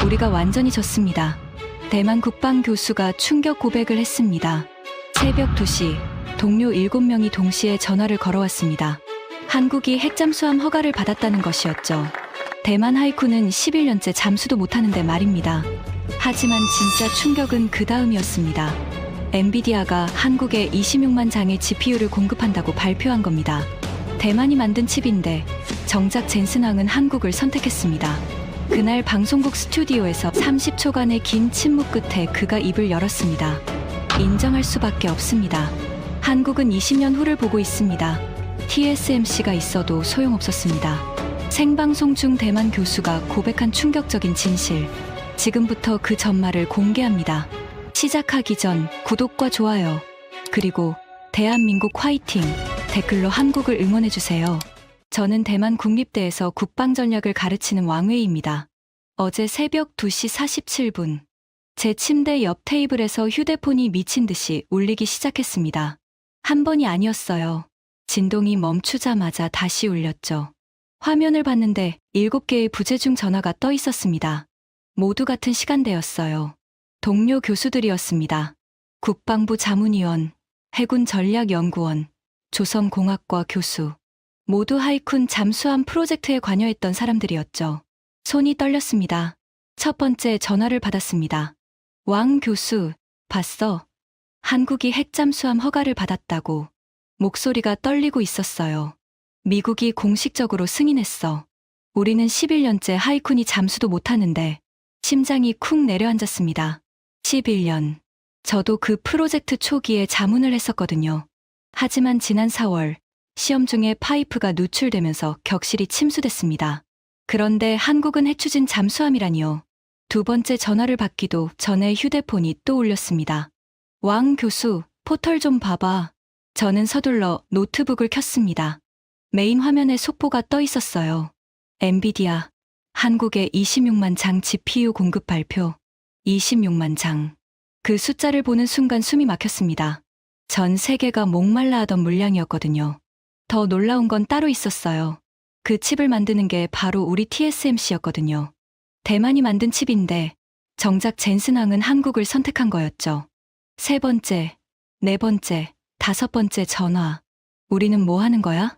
우리가 완전히 졌습니다. 대만 국방 교수가 충격 고백을 했습니다. 새벽 2시, 동료 7명이 동시에 전화를 걸어왔습니다. 한국이 핵잠수함 허가를 받았다는 것이었죠. 대만 하이쿤은 11년째 잠수도 못하는데 말입니다. 하지만 진짜 충격은 그 다음이었습니다. 엔비디아가 한국에 26만 장의 GPU를 공급한다고 발표한 겁니다. 대만이 만든 칩인데 정작 젠슨왕은 한국을 선택했습니다. 그날 방송국 스튜디오에서 30초간의 긴 침묵 끝에 그가 입을 열었습니다. 인정할 수밖에 없습니다. 한국은 20년 후를 보고 있습니다. TSMC가 있어도 소용없었습니다. 생방송 중 대만 교수가 고백한 충격적인 진실. 지금부터 그 전말을 공개합니다. 시작하기 전 구독과 좋아요, 그리고 대한민국 화이팅 댓글로 한국을 응원해주세요. 저는 대만 국립대에서 국방전략을 가르치는 왕웨이입니다. 어제 새벽 2시 47분, 제 침대 옆 테이블에서 휴대폰이 미친 듯이 울리기 시작했습니다. 한 번이 아니었어요. 진동이 멈추자마자 다시 울렸죠. 화면을 봤는데 7개의 부재중 전화가 떠 있었습니다. 모두 같은 시간대였어요. 동료 교수들이었습니다. 국방부 자문위원, 해군전략연구원, 조선공학과 교수, 모두 하이쿤 잠수함 프로젝트에 관여했던 사람들이었죠. 손이 떨렸습니다. 첫 번째 전화를 받았습니다. 왕 교수, 봤어? 한국이 핵잠수함 허가를 받았다고. 목소리가 떨리고 있었어요. 미국이 공식적으로 승인했어. 우리는 11년째 하이쿤이 잠수도 못하는데. 심장이 쿵 내려앉았습니다. 11년. 저도 그 프로젝트 초기에 자문을 했었거든요. 하지만 지난 4월, 시험 중에 파이프가 누출되면서 격실이 침수됐습니다. 그런데 한국은 해추진 잠수함이라니요. 두 번째 전화를 받기도 전에 휴대폰이 또 울렸습니다. 왕 교수, 포털 좀 봐봐. 저는 서둘러 노트북을 켰습니다. 메인 화면에 속보가 떠 있었어요. 엔비디아, 한국에 26만 장 GPU 공급 발표. 26만 장. 그 숫자를 보는 순간 숨이 막혔습니다. 전 세계가 목말라 하던 물량이었거든요. 더 놀라운 건 따로 있었어요. 그 칩을 만드는 게 바로 우리 TSMC였거든요. 대만이 만든 칩인데 정작 젠슨왕은 한국을 선택한 거였죠. 세 번째, 네 번째, 다섯 번째 전화. 우리는 뭐 하는 거야?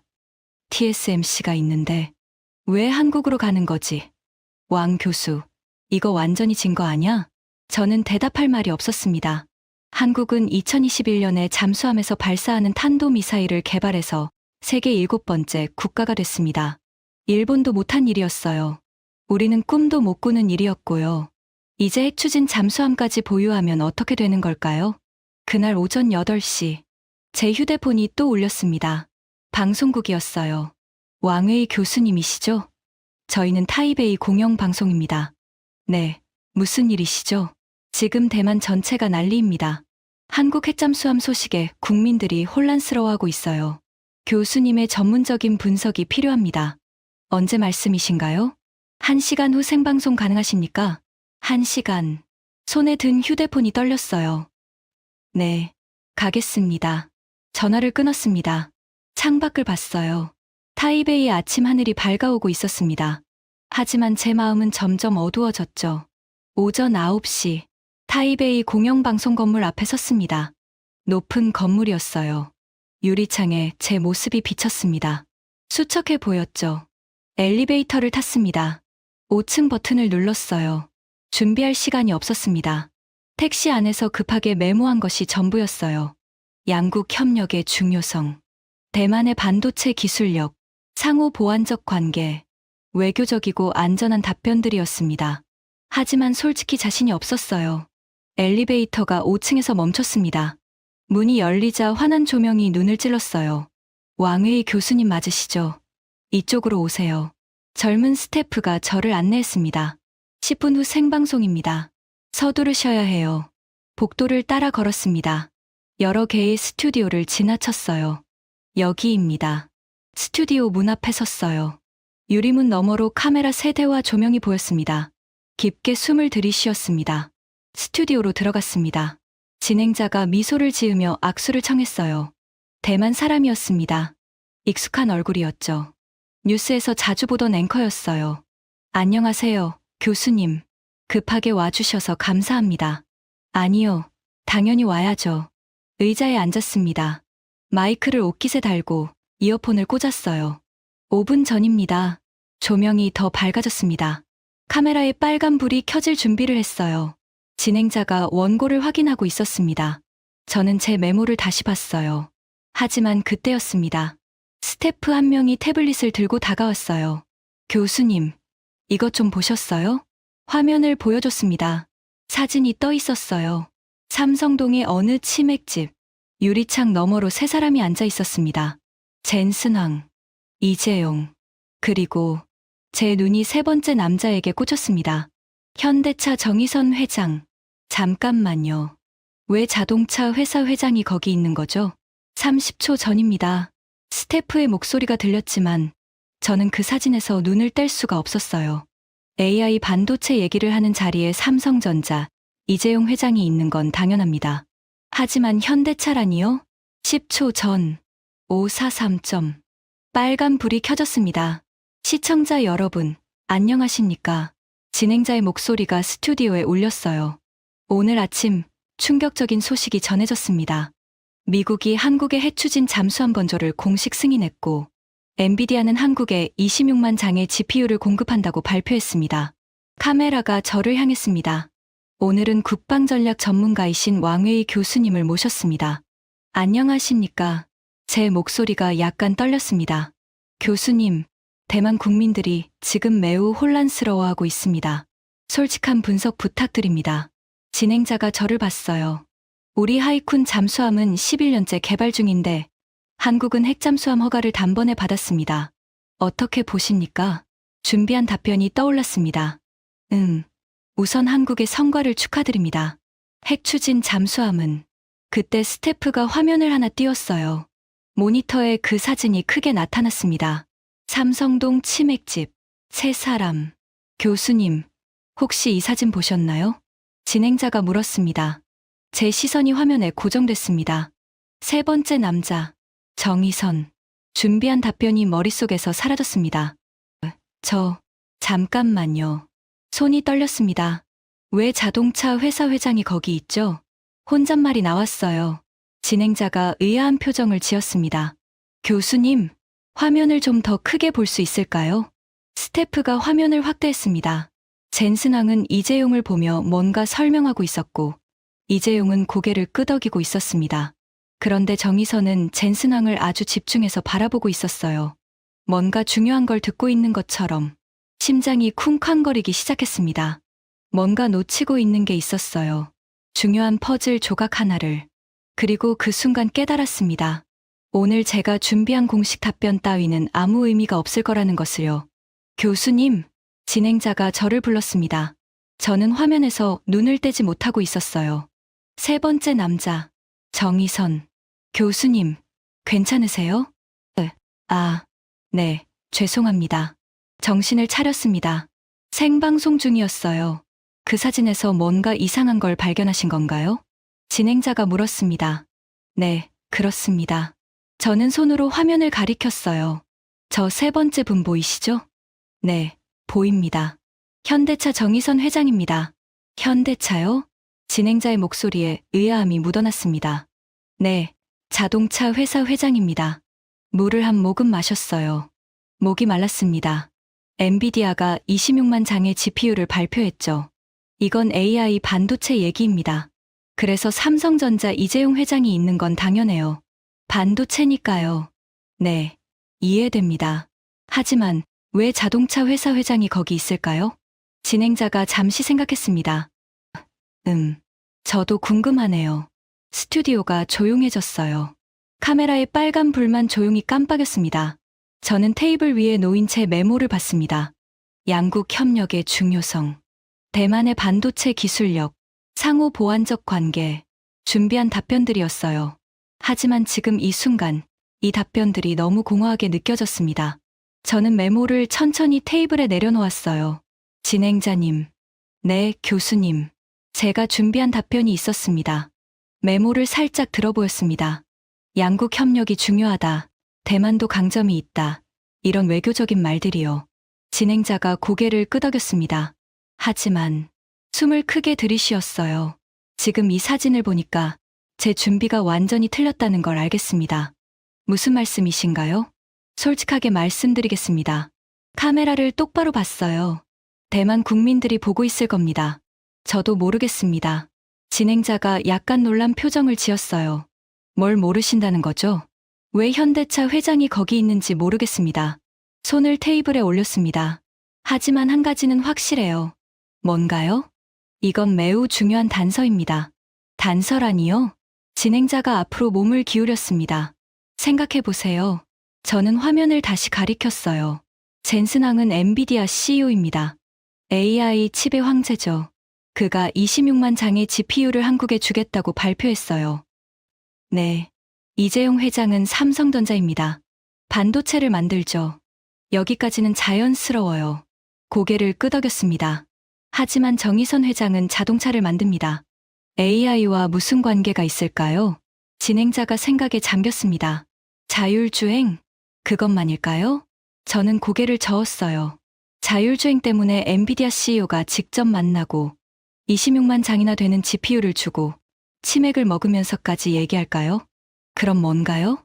TSMC가 있는데 왜 한국으로 가는 거지? 왕 교수, 이거 완전히 진 거 아냐? 저는 대답할 말이 없었습니다. 한국은 2021년에 잠수함에서 발사하는 탄도미사일을 개발해서 세계 7번째 국가가 됐습니다. 일본도 못한 일이었어요. 우리는 꿈도 못 꾸는 일이었고요. 이제 핵추진 잠수함까지 보유하면 어떻게 되는 걸까요? 그날 오전 8시, 제 휴대폰이 또 울렸습니다. 방송국이었어요. 왕웨이 교수님이시죠? 저희는 타이베이 공영방송입니다. 네, 무슨 일이시죠? 지금 대만 전체가 난리입니다. 한국 핵잠수함 소식에 국민들이 혼란스러워하고 있어요. 교수님의 전문적인 분석이 필요합니다. 언제 말씀이신가요? 1시간 후 생방송 가능하십니까? 1시간. 손에 든 휴대폰이 떨렸어요. 네, 가겠습니다. 전화를 끊었습니다. 창밖을 봤어요. 타이베이의 아침 하늘이 밝아오고 있었습니다. 하지만 제 마음은 점점 어두워졌죠. 오전 9시, 타이베이 공영방송 건물 앞에 섰습니다. 높은 건물이었어요. 유리창에 제 모습이 비쳤습니다. 수척해 보였죠. 엘리베이터를 탔습니다. 5층 버튼을 눌렀어요. 준비할 시간이 없었습니다. 택시 안에서 급하게 메모한 것이 전부였어요. 양국 협력의 중요성, 대만의 반도체 기술력, 상호 보완적 관계, 외교적이고 안전한 답변들이었습니다. 하지만 솔직히 자신이 없었어요. 엘리베이터가 5층에서 멈췄습니다. 문이 열리자 환한 조명이 눈을 찔렀어요. 왕웨이 교수님 맞으시죠? 이쪽으로 오세요. 젊은 스태프가 저를 안내했습니다. 10분 후 생방송입니다. 서두르셔야 해요. 복도를 따라 걸었습니다. 여러 개의 스튜디오를 지나쳤어요. 여기입니다. 스튜디오 문 앞에 섰어요. 유리문 너머로 카메라 3대와 조명이 보였습니다. 깊게 숨을 들이쉬었습니다. 스튜디오로 들어갔습니다. 진행자가 미소를 지으며 악수를 청했어요. 대만 사람이었습니다. 익숙한 얼굴이었죠. 뉴스에서 자주 보던 앵커였어요. 안녕하세요, 교수님. 급하게 와주셔서 감사합니다. 아니요. 당연히 와야죠. 의자에 앉았습니다. 마이크를 옷깃에 달고 이어폰을 꽂았어요. 5분 전입니다. 조명이 더 밝아졌습니다. 카메라에 빨간 불이 켜질 준비를 했어요. 진행자가 원고를 확인하고 있었습니다. 저는 제 메모를 다시 봤어요. 하지만 그때였습니다. 스태프 한 명이 태블릿을 들고 다가왔어요. 교수님, 이것 좀 보셨어요? 화면을 보여줬습니다. 사진이 떠 있었어요. 삼성동의 어느 치맥집, 유리창 너머로 세 사람이 앉아 있었습니다. 젠슨왕, 이재용, 그리고 제 눈이 세 번째 남자에게 꽂혔습니다. 현대차 정의선 회장. 잠깐만요. 왜 자동차 회사 회장이 거기 있는 거죠? 30초 전입니다. 스태프의 목소리가 들렸지만 저는 그 사진에서 눈을 뗄 수가 없었어요. AI 반도체 얘기를 하는 자리에 삼성전자, 이재용 회장이 있는 건 당연합니다. 하지만 현대차라니요? 10초 전, 543점. 빨간 불이 켜졌습니다. 시청자 여러분, 안녕하십니까? 진행자의 목소리가 스튜디오에 울렸어요. 오늘 아침 충격적인 소식이 전해졌습니다. 미국이 한국의 핵추진 잠수함 건조를 공식 승인했고, 엔비디아는 한국에 26만 장의 GPU를 공급한다고 발표했습니다. 카메라가 저를 향했습니다. 오늘은 국방전략 전문가이신 왕웨이 교수님을 모셨습니다. 안녕하십니까? 제 목소리가 약간 떨렸습니다. 교수님, 대만 국민들이 지금 매우 혼란스러워하고 있습니다. 솔직한 분석 부탁드립니다. 진행자가 저를 봤어요. 우리 하이쿤 잠수함은 11년째 개발 중인데 한국은 핵잠수함 허가를 단번에 받았습니다. 어떻게 보십니까? 준비한 답변이 떠올랐습니다. 우선 한국의 성과를 축하드립니다. 핵추진 잠수함은 그때 스태프가 화면을 하나 띄웠어요. 모니터에 그 사진이 크게 나타났습니다. 삼성동 치맥집, 세 사람. 교수님, 혹시 이 사진 보셨나요? 진행자가 물었습니다. 제 시선이 화면에 고정됐습니다. 세 번째 남자, 정의선. 준비한 답변이 머릿속에서 사라졌습니다. 잠깐만요. 손이 떨렸습니다. 왜 자동차 회사 회장이 거기 있죠? 혼잣말이 나왔어요. 진행자가 의아한 표정을 지었습니다. 교수님, 화면을 좀 더 크게 볼 수 있을까요? 스태프가 화면을 확대했습니다. 젠슨왕은 이재용을 보며 뭔가 설명하고 있었고, 이재용은 고개를 끄덕이고 있었습니다. 그런데 정의선은 젠슨왕을 아주 집중해서 바라보고 있었어요. 뭔가 중요한 걸 듣고 있는 것처럼 심장이 쿵쾅거리기 시작했습니다. 뭔가 놓치고 있는 게 있었어요. 중요한 퍼즐 조각 하나를. 그리고 그 순간 깨달았습니다. 오늘 제가 준비한 공식 답변 따위는 아무 의미가 없을 거라는 것을요. 교수님, 진행자가 저를 불렀습니다. 저는 화면에서 눈을 떼지 못하고 있었어요. 세 번째 남자, 정의선. 교수님, 괜찮으세요? 네, 죄송합니다. 정신을 차렸습니다. 생방송 중이었어요. 그 사진에서 뭔가 이상한 걸 발견하신 건가요? 진행자가 물었습니다. 네, 그렇습니다. 저는 손으로 화면을 가리켰어요. 저 세 번째 분 보이시죠? 네, 보입니다. 현대차 정의선 회장입니다. 현대차요? 진행자의 목소리에 의아함이 묻어났습니다. 네, 자동차 회사 회장입니다. 물을 한 모금 마셨어요. 목이 말랐습니다. 엔비디아가 26만 장의 GPU를 발표했죠. 이건 AI 반도체 얘기입니다. 그래서 삼성전자 이재용 회장이 있는 건 당연해요. 반도체니까요. 네, 이해됩니다. 하지만 왜 자동차 회사 회장이 거기 있을까요? 진행자가 잠시 생각했습니다. 저도 궁금하네요. 스튜디오가 조용해졌어요. 카메라의 빨간 불만 조용히 깜빡였습니다. 저는 테이블 위에 놓인 채 메모를 봤습니다. 양국 협력의 중요성, 대만의 반도체 기술력, 상호 보완적 관계, 준비한 답변들이었어요. 하지만 지금 이 순간, 이 답변들이 너무 공허하게 느껴졌습니다. 저는 메모를 천천히 테이블에 내려놓았어요. 진행자님, 네, 교수님. 제가 준비한 답변이 있었습니다. 메모를 살짝 들어보였습니다. 양국 협력이 중요하다. 대만도 강점이 있다. 이런 외교적인 말들이요. 진행자가 고개를 끄덕였습니다. 하지만 숨을 크게 들이쉬었어요. 지금 이 사진을 보니까 제 준비가 완전히 틀렸다는 걸 알겠습니다. 무슨 말씀이신가요? 솔직하게 말씀드리겠습니다. 카메라를 똑바로 봤어요. 대만 국민들이 보고 있을 겁니다. 저도 모르겠습니다. 진행자가 약간 놀란 표정을 지었어요. 뭘 모르신다는 거죠? 왜 현대차 회장이 거기 있는지 모르겠습니다. 손을 테이블에 올렸습니다. 하지만 한 가지는 확실해요. 뭔가요? 이건 매우 중요한 단서입니다. 단서라니요? 진행자가 앞으로 몸을 기울였습니다. 생각해 보세요. 저는 화면을 다시 가리켰어요. 젠슨 황은 엔비디아 CEO입니다. AI 칩의 황제죠. 그가 26만 장의 GPU를 한국에 주겠다고 발표했어요. 네. 이재용 회장은 삼성전자입니다. 반도체를 만들죠. 여기까지는 자연스러워요. 고개를 끄덕였습니다. 하지만 정의선 회장은 자동차를 만듭니다. AI와 무슨 관계가 있을까요? 진행자가 생각에 잠겼습니다. 자율주행? 그것만일까요? 저는 고개를 저었어요. 자율주행 때문에 엔비디아 CEO가 직접 만나고 26만 장이나 되는 GPU를 주고 치맥을 먹으면서까지 얘기할까요? 그럼 뭔가요?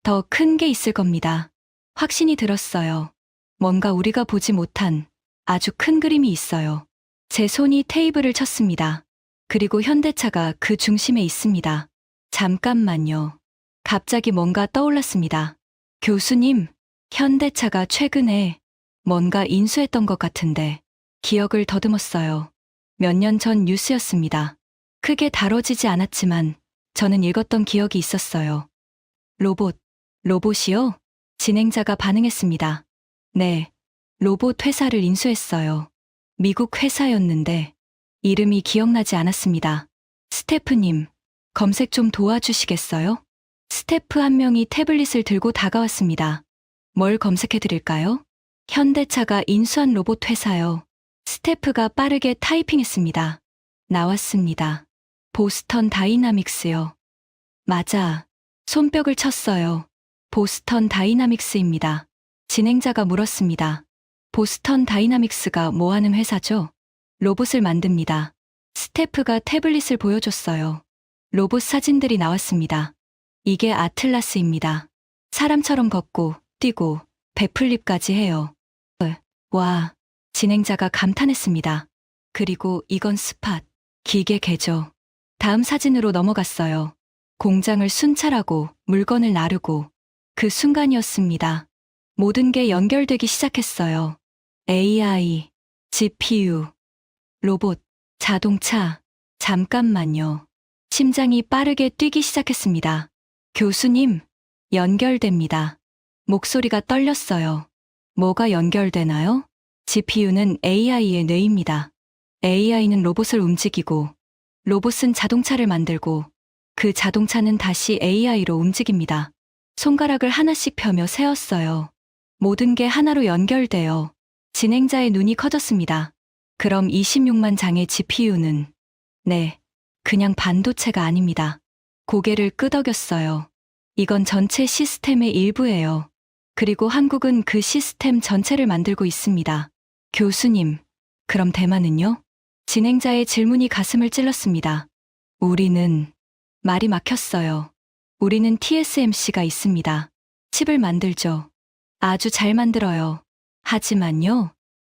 더 큰 게 있을 겁니다. 확신이 들었어요. 뭔가 우리가 보지 못한 아주 큰 그림이 있어요. 제 손이 테이블을 쳤습니다. 그리고 현대차가 그 중심에 있습니다. 잠깐만요. 갑자기 뭔가 떠올랐습니다. 교수님, 현대차가 최근에 뭔가 인수했던 것 같은데 기억을 더듬었어요. 몇 년 전 뉴스였습니다. 크게 다뤄지지 않았지만 저는 읽었던 기억이 있었어요. 로봇이요? 진행자가 반응했습니다. 네, 로봇 회사를 인수했어요. 미국 회사였는데 이름이 기억나지 않았습니다. 스태프님, 검색 좀 도와주시겠어요? 스태프 한 명이 태블릿을 들고 다가왔습니다. 뭘 검색해 드릴까요? 현대차가 인수한 로봇 회사요. 스태프가 빠르게 타이핑했습니다. 나왔습니다. 보스턴 다이나믹스요. 맞아. 손뼉을 쳤어요. 보스턴 다이나믹스입니다. 진행자가 물었습니다. 보스턴 다이나믹스가 뭐 하는 회사죠? 로봇을 만듭니다. 스태프가 태블릿을 보여줬어요. 로봇 사진들이 나왔습니다. 이게 아틀라스입니다. 사람처럼 걷고, 뛰고, 백플립까지 해요. 와, 진행자가 감탄했습니다. 그리고 이건 스팟, 기계개죠. 다음 사진으로 넘어갔어요. 공장을 순찰하고 물건을 나르고 그 순간이었습니다. 모든 게 연결되기 시작했어요. AI, GPU, 로봇, 자동차. 잠깐만요. 심장이 빠르게 뛰기 시작했습니다. 교수님, 연결됩니다. 목소리가 떨렸어요. 뭐가 연결되나요? GPU는 AI의 뇌입니다. AI는 로봇을 움직이고, 로봇은 자동차를 만들고, 그 자동차는 다시 AI로 움직입니다. 손가락을 하나씩 펴며 세웠어요. 모든 게 하나로 연결돼요. 진행자의 눈이 커졌습니다. 그럼 26만 장의 GPU는, 네, 그냥 반도체가 아닙니다. 고개를 끄덕였어요. 이건 전체 시스템의 일부예요. 그리고 한국은 그 시스템 전체를 만들고 있습니다. 교수님, 그럼 대만은요? 진행자의 질문이 가슴을 찔렀습니다. 우리는, 말이 막혔어요. 우리는 TSMC가 있습니다. 칩을 만들죠. 아주 잘 만들어요.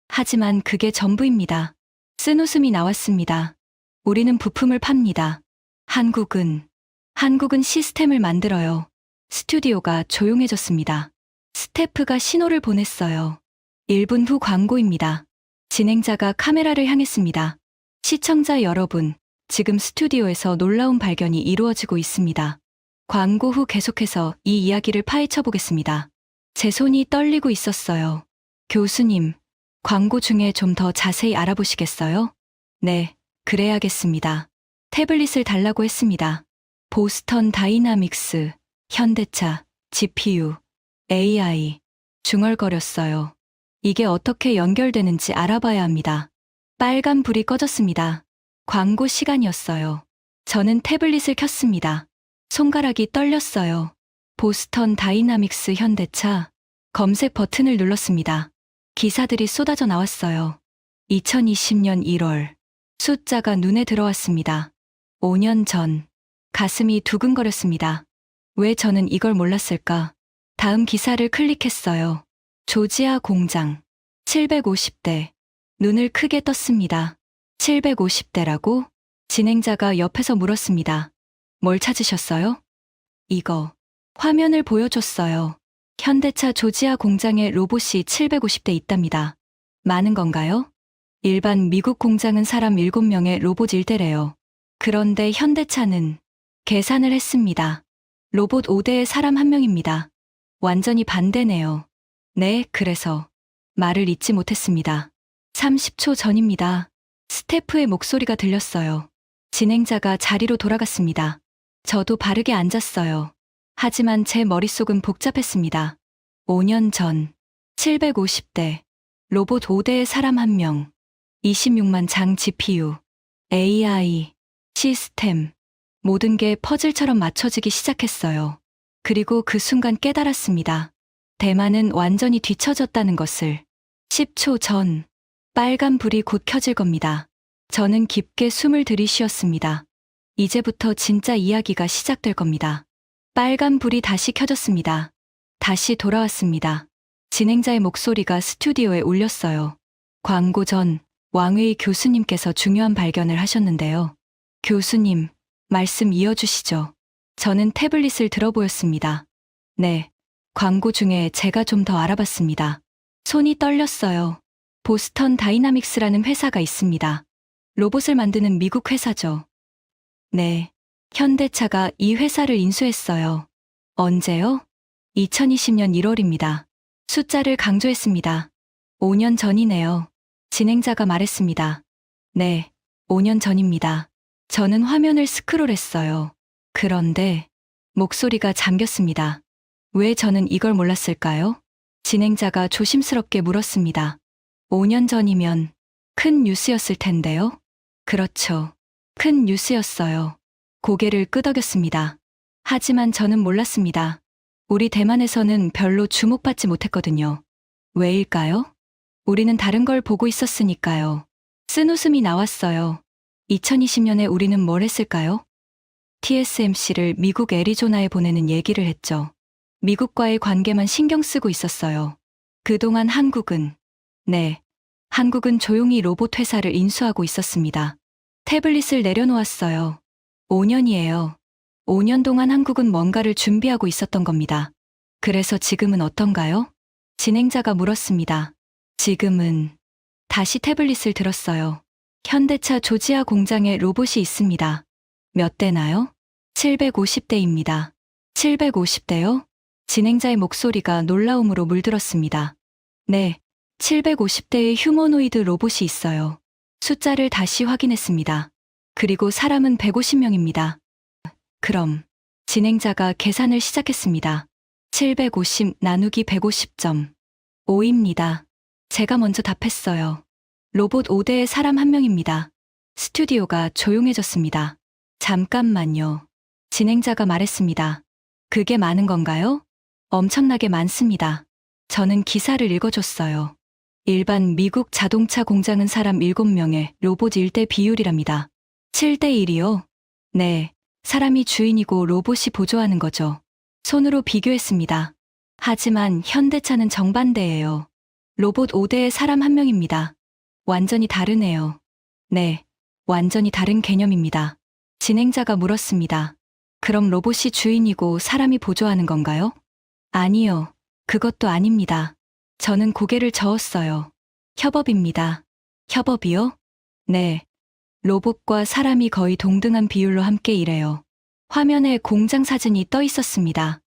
하지만 그게 전부입니다. 쓴웃음이 나왔습니다. 우리는 부품을 팝니다. 한국은 시스템을 만들어요. 스튜디오가 조용해졌습니다. 스태프가 신호를 보냈어요. 1분 후 광고입니다. 진행자가 카메라를 향했습니다. 시청자 여러분, 지금 스튜디오에서 놀라운 발견이 이루어지고 있습니다. 광고 후 계속해서 이 이야기를 파헤쳐 보겠습니다. 제 손이 떨리고 있었어요. 교수님, 광고 중에 좀 더 자세히 알아보시겠어요? 네, 그래야겠습니다. 태블릿을 달라고 했습니다. 보스턴 다이나믹스, 현대차, GPU, AI. 중얼거렸어요. 이게 어떻게 연결되는지 알아봐야 합니다. 빨간 불이 꺼졌습니다. 광고 시간이었어요. 저는 태블릿을 켰습니다. 손가락이 떨렸어요. 보스턴 다이나믹스 현대차. 검색 버튼을 눌렀습니다. 기사들이 쏟아져 나왔어요. 2020년 1월. 숫자가 눈에 들어왔습니다. 5년 전. 가슴이 두근거렸습니다. 왜 저는 이걸 몰랐을까? 다음 기사를 클릭했어요. 조지아 공장. 750대. 눈을 크게 떴습니다. 750대라고? 진행자가 옆에서 물었습니다. 뭘 찾으셨어요? 이거. 화면을 보여줬어요. 현대차 조지아 공장에 로봇이 750대 있답니다. 많은 건가요? 일반 미국 공장은 사람 7명의 로봇 1대래요. 그런데 현대차는 계산을 했습니다. 로봇 5대에 사람 1명입니다. 완전히 반대네요. 네, 그래서 말을 잇지 못했습니다. 30초 전입니다. 스태프의 목소리가 들렸어요. 진행자가 자리로 돌아갔습니다. 저도 바르게 앉았어요. 하지만 제 머릿속은 복잡했습니다. 5년 전, 750대, 로봇 5대에 사람 1명, 26만 장 GPU, AI, 시스템, 모든 게 퍼즐처럼 맞춰지기 시작했어요. 그리고 그 순간 깨달았습니다. 대만은 완전히 뒤처졌다는 것을. 10초 전, 빨간 불이 곧 켜질 겁니다. 저는 깊게 숨을 들이쉬었습니다. 이제부터 진짜 이야기가 시작될 겁니다. 빨간 불이 다시 켜졌습니다. 다시 돌아왔습니다. 진행자의 목소리가 스튜디오에 울렸어요. 광고 전 왕웨이 교수님께서 중요한 발견을 하셨는데요. 교수님, 말씀 이어주시죠. 저는 태블릿을 들어보였습니다. 네, 광고 중에 제가 좀 더 알아봤습니다. 손이 떨렸어요. 보스턴 다이나믹스라는 회사가 있습니다. 로봇을 만드는 미국 회사죠. 네, 현대차가 이 회사를 인수했어요. 언제요? 2020년 1월입니다. 숫자를 강조했습니다. 5년 전이네요. 진행자가 말했습니다. 네, 5년 전입니다. 저는 화면을 스크롤했어요. 그런데 목소리가 잠겼습니다. 왜 저는 이걸 몰랐을까요? 진행자가 조심스럽게 물었습니다. 5년 전이면 큰 뉴스였을 텐데요? 그렇죠. 큰 뉴스였어요. 고개를 끄덕였습니다. 하지만 저는 몰랐습니다. 우리 대만에서는 별로 주목받지 못했거든요. 왜일까요? 우리는 다른 걸 보고 있었으니까요. 쓴웃음이 나왔어요. 2020년에 우리는 뭘 했을까요? TSMC를 미국 애리조나에 보내는 얘기를 했죠. 미국과의 관계만 신경 쓰고 있었어요. 그동안 한국은 조용히 로봇 회사를 인수하고 있었습니다. 태블릿을 내려놓았어요. 5년이에요. 5년 동안 한국은 뭔가를 준비하고 있었던 겁니다. 그래서 지금은 어떤가요? 진행자가 물었습니다. 지금은 다시 태블릿을 들었어요. 현대차 조지아 공장에 로봇이 있습니다. 몇 대나요? 750대입니다. 750대요? 진행자의 목소리가 놀라움으로 물들었습니다. 네, 750대의 휴머노이드 로봇이 있어요. 숫자를 다시 확인했습니다. 그리고 사람은 150명입니다. 그럼 진행자가 계산을 시작했습니다. 750 나누기 150점. 5입니다. 제가 먼저 답했어요. 로봇 5대에 사람 1명입니다. 스튜디오가 조용해졌습니다. 잠깐만요. 진행자가 말했습니다. 그게 많은 건가요? 엄청나게 많습니다. 저는 기사를 읽어줬어요. 일반 미국 자동차 공장은 사람 7명의 로봇 1대 비율이랍니다. 7대 1이요? 네, 사람이 주인이고 로봇이 보조하는 거죠. 손으로 비교했습니다. 하지만 현대차는 정반대예요. 로봇 5대에 사람 1명입니다. 완전히 다르네요. 네, 완전히 다른 개념입니다. 진행자가 물었습니다. 그럼 로봇이 주인이고 사람이 보조하는 건가요? 아니요, 그것도 아닙니다. 저는 고개를 저었어요. 협업입니다. 협업이요? 네, 로봇과 사람이 거의 동등한 비율로 함께 일해요. 화면에 공장 사진이 떠 있었습니다.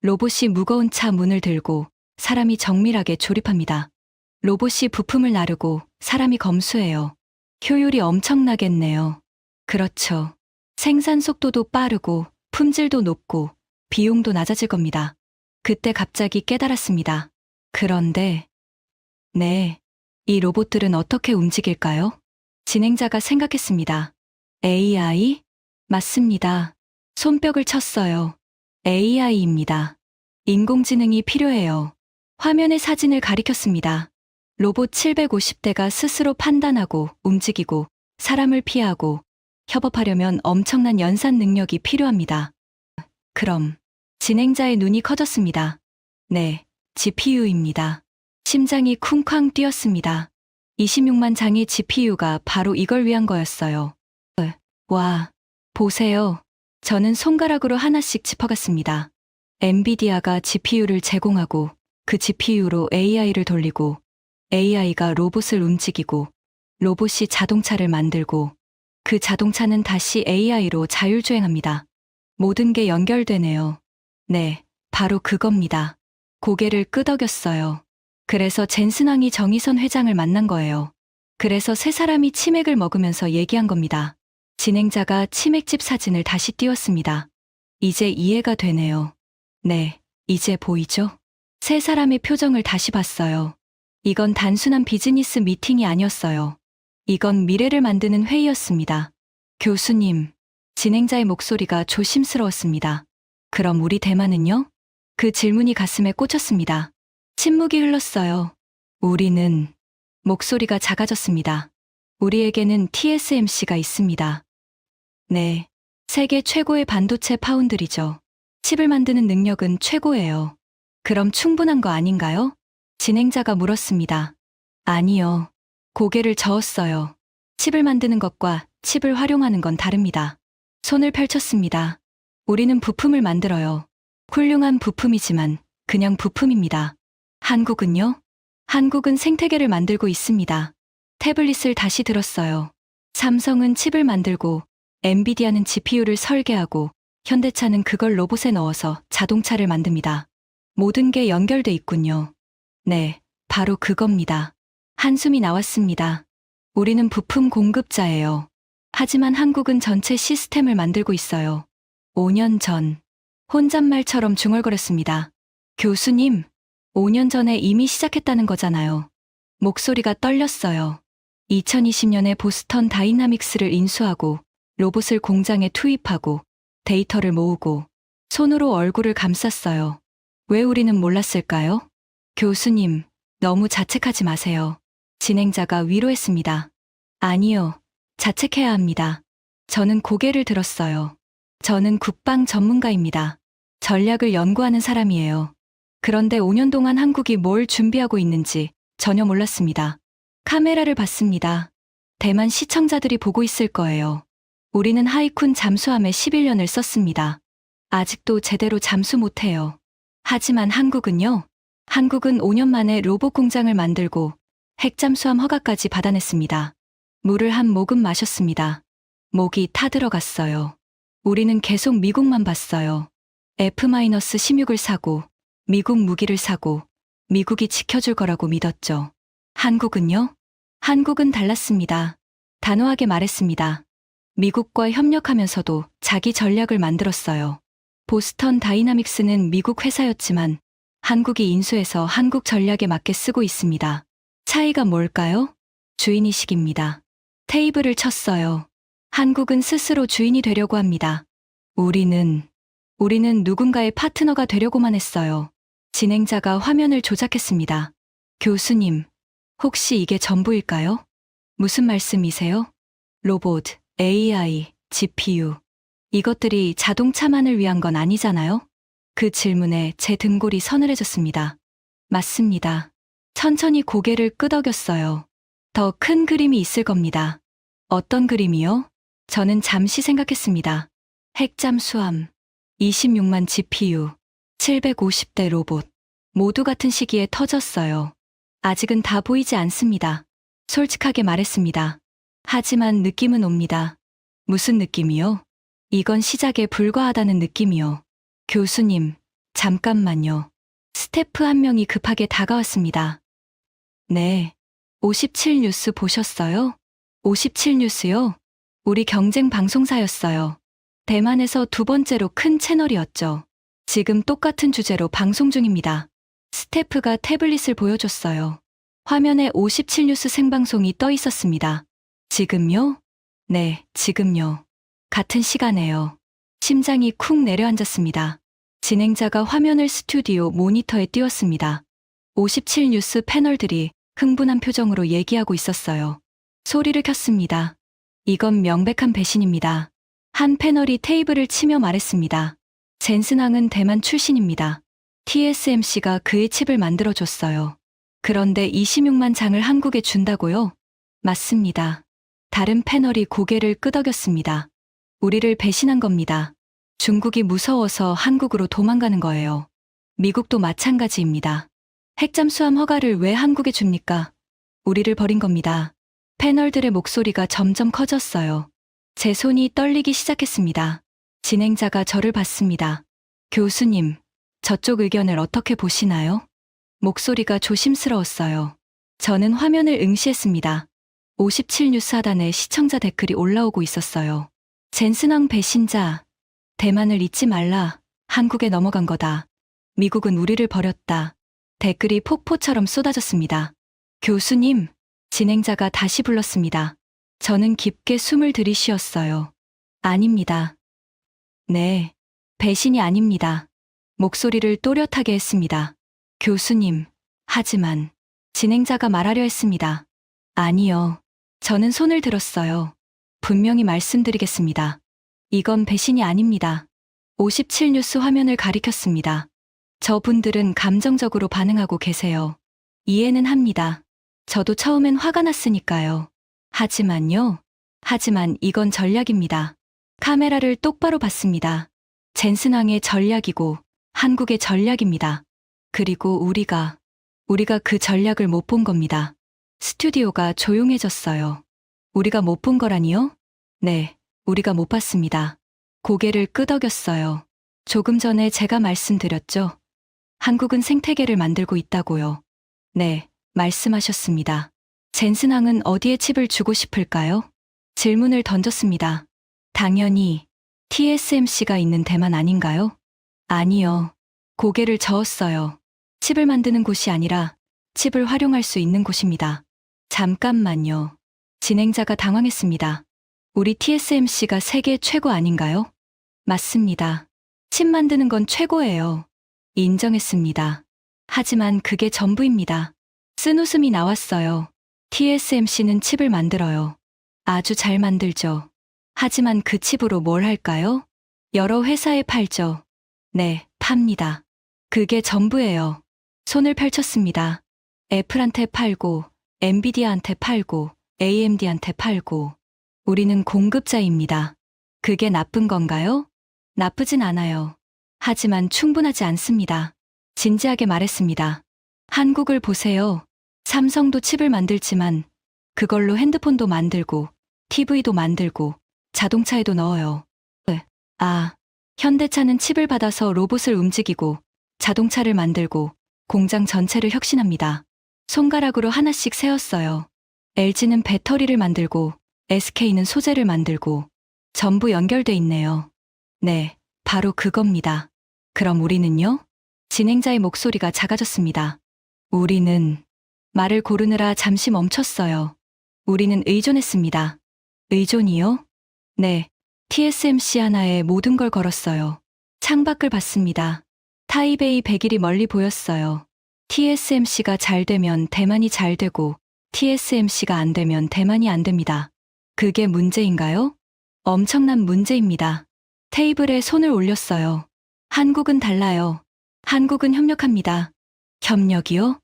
로봇이 무거운 차 문을 들고 사람이 정밀하게 조립합니다. 로봇이 부품을 나르고 사람이 검수해요. 효율이 엄청나겠네요. 그렇죠. 생산 속도도 빠르고 품질도 높고 비용도 낮아질 겁니다. 그때 갑자기 깨달았습니다. 그런데, 네, 이 로봇들은 어떻게 움직일까요? 진행자가 생각했습니다. AI? 맞습니다. 손뼉을 쳤어요. AI입니다. 인공지능이 필요해요. 화면에 사진을 가리켰습니다. 로봇 750대가 스스로 판단하고 움직이고 사람을 피하고 협업하려면 엄청난 연산 능력이 필요합니다. 그럼 진행자의 눈이 커졌습니다. 네, GPU입니다. 심장이 쿵쾅 뛰었습니다. 26만 장의 GPU가 바로 이걸 위한 거였어요. 와, 보세요. 저는 손가락으로 하나씩 짚어갔습니다. 엔비디아가 GPU를 제공하고 그 GPU로 AI를 돌리고 AI가 로봇을 움직이고 로봇이 자동차를 만들고 그 자동차는 다시 AI로 자율주행합니다. 모든 게 연결되네요. 네, 바로 그겁니다. 고개를 끄덕였어요. 그래서 젠슨왕이 정의선 회장을 만난 거예요. 그래서 세 사람이 치맥을 먹으면서 얘기한 겁니다. 진행자가 치맥집 사진을 다시 띄웠습니다. 이제 이해가 되네요. 네, 이제 보이죠? 세 사람의 표정을 다시 봤어요. 이건 단순한 비즈니스 미팅이 아니었어요. 이건 미래를 만드는 회의였습니다. 교수님, 진행자의 목소리가 조심스러웠습니다. 그럼 우리 대만은요? 그 질문이 가슴에 꽂혔습니다. 침묵이 흘렀어요. 우리는 목소리가 작아졌습니다. 우리에게는 TSMC가 있습니다. 네, 세계 최고의 반도체 파운드리죠. 칩을 만드는 능력은 최고예요. 그럼 충분한 거 아닌가요? 진행자가 물었습니다. 아니요. 고개를 저었어요. 칩을 만드는 것과 칩을 활용하는 건 다릅니다. 손을 펼쳤습니다. 우리는 부품을 만들어요. 훌륭한 부품이지만 그냥 부품입니다. 한국은요? 한국은 생태계를 만들고 있습니다. 태블릿을 다시 들었어요. 삼성은 칩을 만들고 엔비디아는 GPU를 설계하고 현대차는 그걸 로봇에 넣어서 자동차를 만듭니다. 모든 게 연결돼 있군요. 네, 바로 그겁니다. 한숨이 나왔습니다. 우리는 부품 공급자예요. 하지만 한국은 전체 시스템을 만들고 있어요. 5년 전, 혼잣말처럼 중얼거렸습니다. 교수님, 5년 전에 이미 시작했다는 거잖아요. 목소리가 떨렸어요. 2020년에 보스턴 다이나믹스를 인수하고 로봇을 공장에 투입하고 데이터를 모으고 손으로 얼굴을 감쌌어요. 왜 우리는 몰랐을까요? 교수님, 너무 자책하지 마세요. 진행자가 위로했습니다. 아니요, 자책해야 합니다. 저는 고개를 들었어요. 저는 국방 전문가입니다. 전략을 연구하는 사람이에요. 그런데 5년 동안 한국이 뭘 준비하고 있는지 전혀 몰랐습니다. 카메라를 봤습니다. 대만 시청자들이 보고 있을 거예요. 우리는 하이쿤 잠수함에 11년을 썼습니다. 아직도 제대로 잠수 못해요. 하지만 한국은요? 한국은 5년 만에 로봇 공장을 만들고 핵잠수함 허가까지 받아냈습니다. 물을 한 모금 마셨습니다. 목이 타들어갔어요. 우리는 계속 미국만 봤어요. F-16을 사고 미국 무기를 사고 미국이 지켜줄 거라고 믿었죠. 한국은요? 한국은 달랐습니다. 단호하게 말했습니다. 미국과 협력하면서도 자기 전략을 만들었어요. 보스턴 다이나믹스는 미국 회사였지만 한국이 인수해서 한국 전략에 맞게 쓰고 있습니다. 차이가 뭘까요? 주인의식입니다. 테이블을 쳤어요. 한국은 스스로 주인이 되려고 합니다. 우리는 누군가의 파트너가 되려고만 했어요. 진행자가 화면을 조작했습니다. 교수님, 혹시 이게 전부일까요? 무슨 말씀이세요? 로봇, AI, GPU. 이것들이 자동차만을 위한 건 아니잖아요? 그 질문에 제 등골이 서늘해졌습니다. 맞습니다. 천천히 고개를 끄덕였어요. 더 큰 그림이 있을 겁니다. 어떤 그림이요? 저는 잠시 생각했습니다. 핵잠수함, 26만 GPU, 750대 로봇. 모두 같은 시기에 터졌어요. 아직은 다 보이지 않습니다. 솔직하게 말했습니다. 하지만 느낌은 옵니다. 무슨 느낌이요? 이건 시작에 불과하다는 느낌이요. 교수님, 잠깐만요. 스태프 한 명이 급하게 다가왔습니다. 네. 57뉴스 보셨어요? 57뉴스요? 우리 경쟁 방송사였어요. 대만에서 두 번째로 큰 채널이었죠. 지금 똑같은 주제로 방송 중입니다. 스태프가 태블릿을 보여줬어요. 화면에 57뉴스 생방송이 떠 있었습니다. 지금요? 네, 지금요. 같은 시간에요. 심장이 쿵 내려앉았습니다. 진행자가 화면을 스튜디오 모니터에 띄웠습니다. 57뉴스 패널들이 흥분한 표정으로 얘기하고 있었어요. 소리를 켰습니다. 이건 명백한 배신입니다. 한 패널이 테이블을 치며 말했습니다. 젠슨항은 대만 출신입니다. TSMC가 그의 칩을 만들어줬어요. 그런데 26만 장을 한국에 준다고요? 맞습니다. 다른 패널이 고개를 끄덕였습니다. 우리를 배신한 겁니다. 중국이 무서워서 한국으로 도망가는 거예요. 미국도 마찬가지입니다. 핵잠수함 허가를 왜 한국에 줍니까? 우리를 버린 겁니다. 패널들의 목소리가 점점 커졌어요. 제 손이 떨리기 시작했습니다. 진행자가 저를 봤습니다. 교수님, 저쪽 의견을 어떻게 보시나요? 목소리가 조심스러웠어요. 저는 화면을 응시했습니다. 57뉴스 하단에 시청자 댓글이 올라오고 있었어요. 젠슨항 배신자, 대만을 잊지 말라, 한국에 넘어간 거다. 미국은 우리를 버렸다. 댓글이 폭포처럼 쏟아졌습니다. 교수님, 진행자가 다시 불렀습니다. 저는 깊게 숨을 들이쉬었어요. 아닙니다. 네, 배신이 아닙니다. 목소리를 또렷하게 했습니다. 교수님, 하지만 진행자가 말하려 했습니다. 아니요. 저는 손을 들었어요. 분명히 말씀드리겠습니다. 이건 배신이 아닙니다. 57뉴스 화면을 가리켰습니다. 저분들은 감정적으로 반응하고 계세요. 이해는 합니다. 저도 처음엔 화가 났으니까요. 하지만 이건 전략입니다. 카메라를 똑바로 봤습니다. 젠슨항의 전략이고 한국의 전략입니다. 그리고 우리가 그 전략을 못 본 겁니다. 스튜디오가 조용해졌어요. 우리가 못 본 거라니요? 네, 우리가 못 봤습니다. 고개를 끄덕였어요. 조금 전에 제가 말씀드렸죠. 한국은 생태계를 만들고 있다고요. 네, 말씀하셨습니다. 젠슨항은 어디에 칩을 주고 싶을까요? 질문을 던졌습니다. 당연히 TSMC가 있는 대만 아닌가요? 아니요. 고개를 저었어요. 칩을 만드는 곳이 아니라 칩을 활용할 수 있는 곳입니다. 잠깐만요. 진행자가 당황했습니다. 우리 TSMC가 세계 최고 아닌가요? 맞습니다. 칩 만드는 건 최고예요. 인정했습니다. 하지만 그게 전부입니다. 쓴웃음이 나왔어요. TSMC는 칩을 만들어요. 아주 잘 만들죠. 하지만 그 칩으로 뭘 할까요? 여러 회사에 팔죠. 네, 팝니다. 그게 전부예요. 손을 펼쳤습니다. 애플한테 팔고, 엔비디아한테 팔고, AMD한테 팔고. 우리는 공급자입니다. 그게 나쁜 건가요? 나쁘진 않아요. 하지만 충분하지 않습니다. 진지하게 말했습니다. 한국을 보세요. 삼성도 칩을 만들지만 그걸로 핸드폰도 만들고 TV도 만들고 자동차에도 넣어요. 현대차는 칩을 받아서 로봇을 움직이고 자동차를 만들고 공장 전체를 혁신합니다. 손가락으로 하나씩 세었어요. LG는 배터리를 만들고 SK는 소재를 만들고 전부 연결돼 있네요. 네, 바로 그겁니다. 그럼 우리는요? 진행자의 목소리가 작아졌습니다. 우리는 말을 고르느라 잠시 멈췄어요. 우리는 의존했습니다. 의존이요? 네, TSMC 하나에 모든 걸 걸었어요. 창밖을 봤습니다. 타이베이 100일이 멀리 보였어요. TSMC가 잘 되면 대만이 잘 되고 TSMC가 안 되면 대만이 안 됩니다. 그게 문제인가요? 엄청난 문제입니다. 테이블에 손을 올렸어요. 한국은 달라요. 한국은 협력합니다. 협력이요?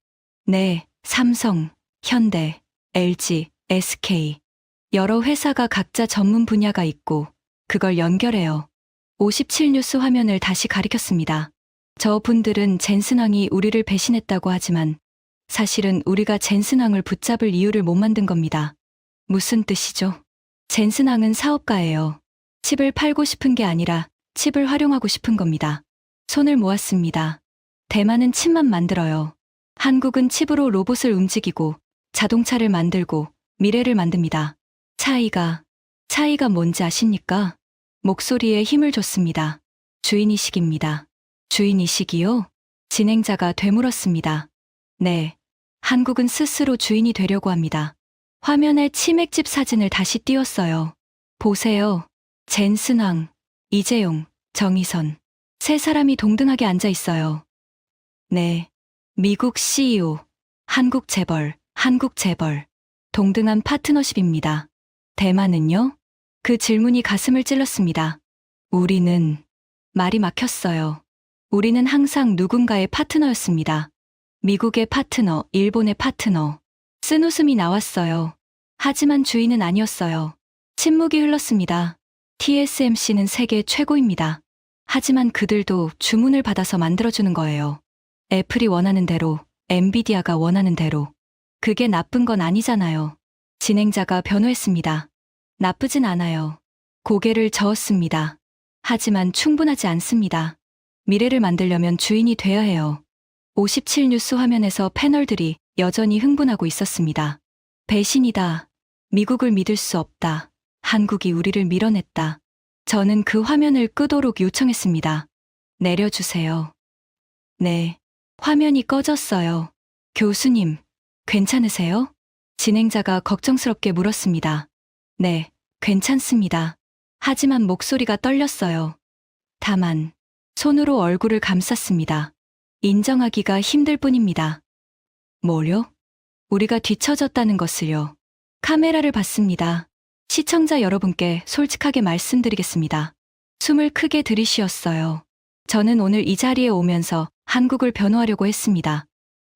네, 삼성, 현대, LG, SK. 여러 회사가 각자 전문 분야가 있고 그걸 연결해요. 57뉴스 화면을 다시 가리켰습니다. 저분들은 젠슨항이 우리를 배신했다고 하지만 사실은 우리가 젠슨항을 붙잡을 이유를 못 만든 겁니다. 무슨 뜻이죠? 젠슨항은 사업가예요. 칩을 팔고 싶은 게 아니라 칩을 활용하고 싶은 겁니다. 손을 모았습니다. 대만은 칩만 만들어요. 한국은 칩으로 로봇을 움직이고 자동차를 만들고 미래를 만듭니다. 차이가 뭔지 아십니까? 목소리에 힘을 줬습니다. 주인의식입니다. 주인의식이요? 진행자가 되물었습니다. 네, 한국은 스스로 주인이 되려고 합니다. 화면에 치맥집 사진을 다시 띄웠어요. 보세요. 젠슨항, 이재용, 정의선. 세 사람이 동등하게 앉아 있어요. 네, 미국 CEO, 한국 재벌. 동등한 파트너십입니다. 대만은요? 그 질문이 가슴을 찔렀습니다. 우리는 말이 막혔어요. 우리는 항상 누군가의 파트너였습니다. 미국의 파트너, 일본의 파트너. 쓴웃음이 나왔어요. 하지만 주인은 아니었어요. 침묵이 흘렀습니다. TSMC는 세계 최고입니다. 하지만 그들도 주문을 받아서 만들어주는 거예요. 애플이 원하는 대로, 엔비디아가 원하는 대로. 그게 나쁜 건 아니잖아요. 진행자가 변호했습니다. 나쁘진 않아요. 고개를 저었습니다. 하지만 충분하지 않습니다. 미래를 만들려면 주인이 돼야 해요. 57 뉴스 화면에서 패널들이 여전히 흥분하고 있었습니다. 배신이다. 미국을 믿을 수 없다. 한국이 우리를 밀어냈다. 저는 그 화면을 끄도록 요청했습니다. 내려주세요. 네. 화면이 꺼졌어요. 교수님, 괜찮으세요? 진행자가 걱정스럽게 물었습니다. 네, 괜찮습니다. 하지만 목소리가 떨렸어요. 다만, 손으로 얼굴을 감쌌습니다. 인정하기가 힘들 뿐입니다. 뭐요? 우리가 뒤처졌다는 것을요. 카메라를 봤습니다. 시청자 여러분께 솔직하게 말씀드리겠습니다. 숨을 크게 들이쉬었어요. 저는 오늘 이 자리에 오면서 한국을 변호하려고 했습니다.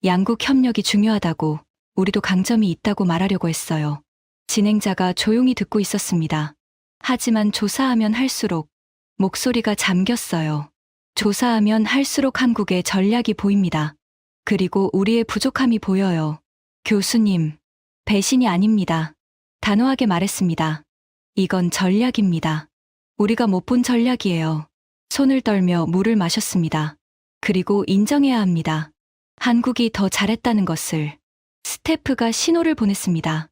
양국 협력이 중요하다고, 우리도 강점이 있다고 말하려고 했어요. 진행자가 조용히 듣고 있었습니다. 하지만 조사하면 할수록 목소리가 잠겼어요. 조사하면 할수록 한국의 전략이 보입니다. 그리고 우리의 부족함이 보여요. 교수님, 배신이 아닙니다. 단호하게 말했습니다. 이건 전략입니다. 우리가 못 본 전략이에요. 손을 떨며 물을 마셨습니다. 그리고 인정해야 합니다. 한국이 더 잘했다는 것을. 스태프가 신호를 보냈습니다.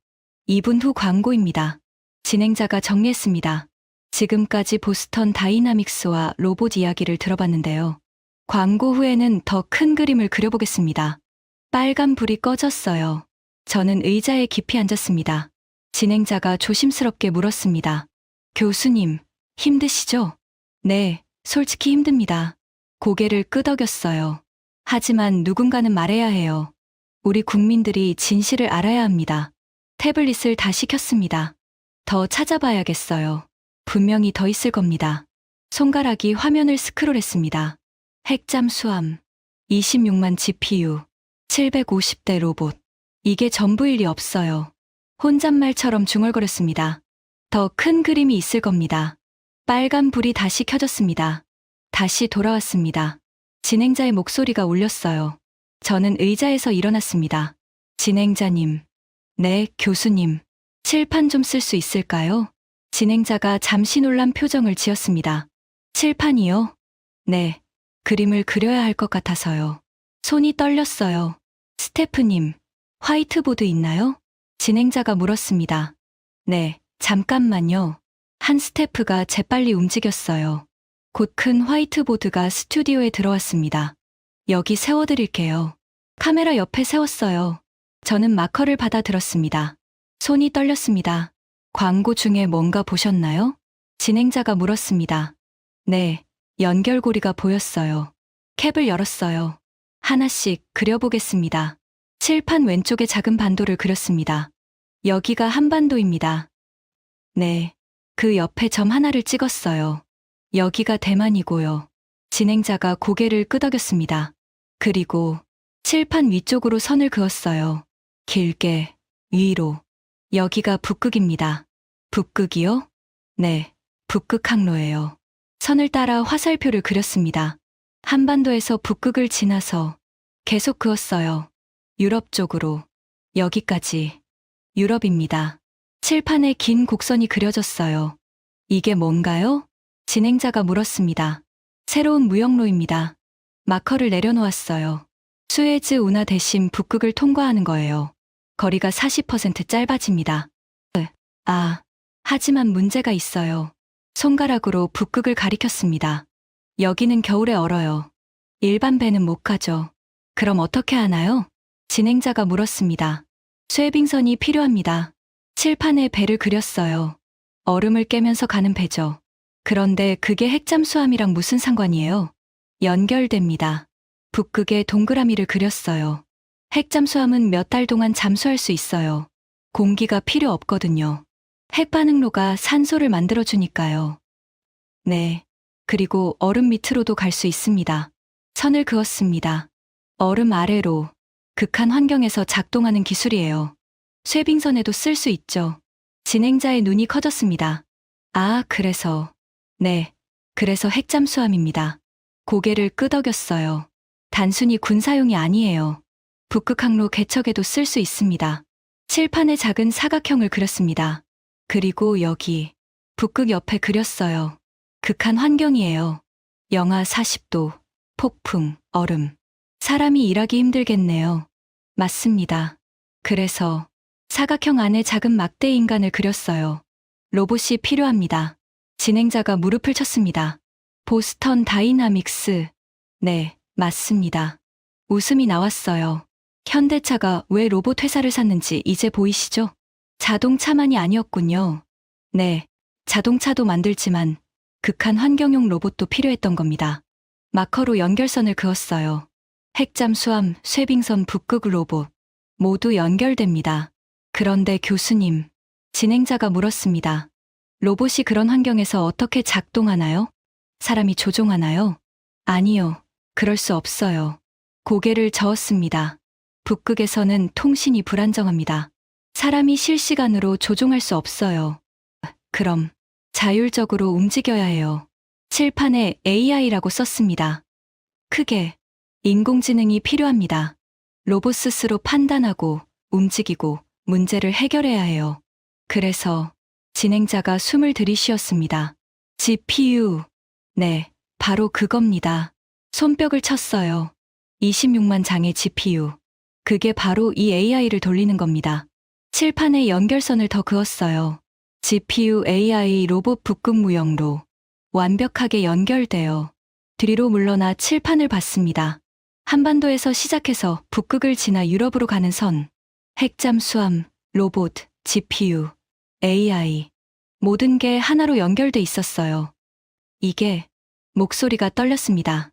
2분 후 광고입니다. 진행자가 정리했습니다. 지금까지 보스턴 다이나믹스와 로봇 이야기를 들어봤는데요. 광고 후에는 더 큰 그림을 그려보겠습니다. 빨간 불이 꺼졌어요. 저는 의자에 깊이 앉았습니다. 진행자가 조심스럽게 물었습니다. 교수님, 힘드시죠? 네, 솔직히 힘듭니다. 고개를 끄덕였어요. 하지만 누군가는 말해야 해요. 우리 국민들이 진실을 알아야 합니다. 태블릿을 다시 켰습니다. 더 찾아봐야겠어요. 분명히 더 있을 겁니다. 손가락이 화면을 스크롤했습니다. 핵잠수함, 26만 GPU, 750대 로봇. 이게 전부일 리 없어요. 혼잣말처럼 중얼거렸습니다. 더 큰 그림이 있을 겁니다. 빨간 불이 다시 켜졌습니다. 다시 돌아왔습니다. 진행자의 목소리가 울렸어요. 저는 의자에서 일어났습니다. 진행자님. 네, 교수님. 칠판 좀 쓸 수 있을까요? 진행자가 잠시 놀란 표정을 지었습니다. 칠판이요? 네. 그림을 그려야 할 것 같아서요. 손이 떨렸어요. 스태프님, 화이트보드 있나요? 진행자가 물었습니다. 네, 잠깐만요. 한 스태프가 재빨리 움직였어요. 곧 큰 화이트보드가 스튜디오에 들어왔습니다. 여기 세워드릴게요. 카메라 옆에 세웠어요. 저는 마커를 받아 들었습니다. 손이 떨렸습니다. 광고 중에 뭔가 보셨나요? 진행자가 물었습니다. 네, 연결고리가 보였어요. 캡을 열었어요. 하나씩 그려보겠습니다. 칠판 왼쪽에 작은 반도를 그렸습니다. 여기가 한반도입니다. 네, 그 옆에 점 하나를 찍었어요. 여기가 대만이고요. 진행자가 고개를 끄덕였습니다. 그리고 칠판 위쪽으로 선을 그었어요. 길게, 위로. 여기가 북극입니다. 북극이요? 네, 북극 항로예요. 선을 따라 화살표를 그렸습니다. 한반도에서 북극을 지나서 계속 그었어요. 유럽 쪽으로. 여기까지. 유럽입니다. 칠판에 긴 곡선이 그려졌어요. 이게 뭔가요? 진행자가 물었습니다. 새로운 무역로입니다. 마커를 내려놓았어요. 수에즈 운하 대신 북극을 통과하는 거예요. 거리가 40% 짧아집니다. 하지만 문제가 있어요. 손가락으로 북극을 가리켰습니다. 여기는 겨울에 얼어요. 일반 배는 못 가죠. 그럼 어떻게 하나요? 진행자가 물었습니다. 쇠빙선이 필요합니다. 칠판에 배를 그렸어요. 얼음을 깨면서 가는 배죠. 그런데 그게 핵잠수함이랑 무슨 상관이에요? 연결됩니다. 북극에 동그라미를 그렸어요. 핵잠수함은 몇 달 동안 잠수할 수 있어요. 공기가 필요 없거든요. 핵반응로가 산소를 만들어주니까요. 네. 그리고 얼음 밑으로도 갈 수 있습니다. 선을 그었습니다. 얼음 아래로. 극한 환경에서 작동하는 기술이에요. 쇠빙선에도 쓸 수 있죠. 진행자의 눈이 커졌습니다. 아, 그래서. 네. 그래서 핵잠수함입니다. 고개를 끄덕였어요. 단순히 군사용이 아니에요. 북극항로 개척에도 쓸 수 있습니다. 칠판에 작은 사각형을 그렸습니다. 그리고 여기 북극 옆에 그렸어요. 극한 환경이에요. 영하 40도, 폭풍, 얼음. 사람이 일하기 힘들겠네요. 맞습니다. 그래서 사각형 안에 작은 막대 인간을 그렸어요. 로봇이 필요합니다. 진행자가 무릎을 쳤습니다. 보스턴 다이나믹스. 네, 맞습니다. 웃음이 나왔어요. 현대차가 왜 로봇 회사를 샀는지 이제 보이시죠? 자동차만이 아니었군요. 네, 자동차도 만들지만 극한 환경용 로봇도 필요했던 겁니다. 마커로 연결선을 그었어요. 핵잠수함, 쇠빙선, 북극 로봇. 모두 연결됩니다. 그런데 교수님, 진행자가 물었습니다. 로봇이 그런 환경에서 어떻게 작동하나요? 사람이 조종하나요? 아니요, 그럴 수 없어요. 고개를 저었습니다. 북극에서는 통신이 불안정합니다. 사람이 실시간으로 조종할 수 없어요. 그럼 자율적으로 움직여야 해요. 칠판에 AI라고 썼습니다. 크게. 인공지능이 필요합니다. 로봇 스스로 판단하고 움직이고 문제를 해결해야 해요. 그래서 진행자가 숨을 들이쉬었습니다. GPU. 네, 바로 그겁니다. 손뼉을 쳤어요. 26만 장의 GPU. 그게 바로 이 AI를 돌리는 겁니다. 칠판에 연결선을 더 그었어요. GPU AI 로봇 북극 무역로. 완벽하게 연결되어 뒤로 물러나 칠판을 봤습니다. 한반도에서 시작해서 북극을 지나 유럽으로 가는 선. 핵잠수함, 로봇, GPU, AI. 모든 게 하나로 연결돼 있었어요. 이게, 목소리가 떨렸습니다.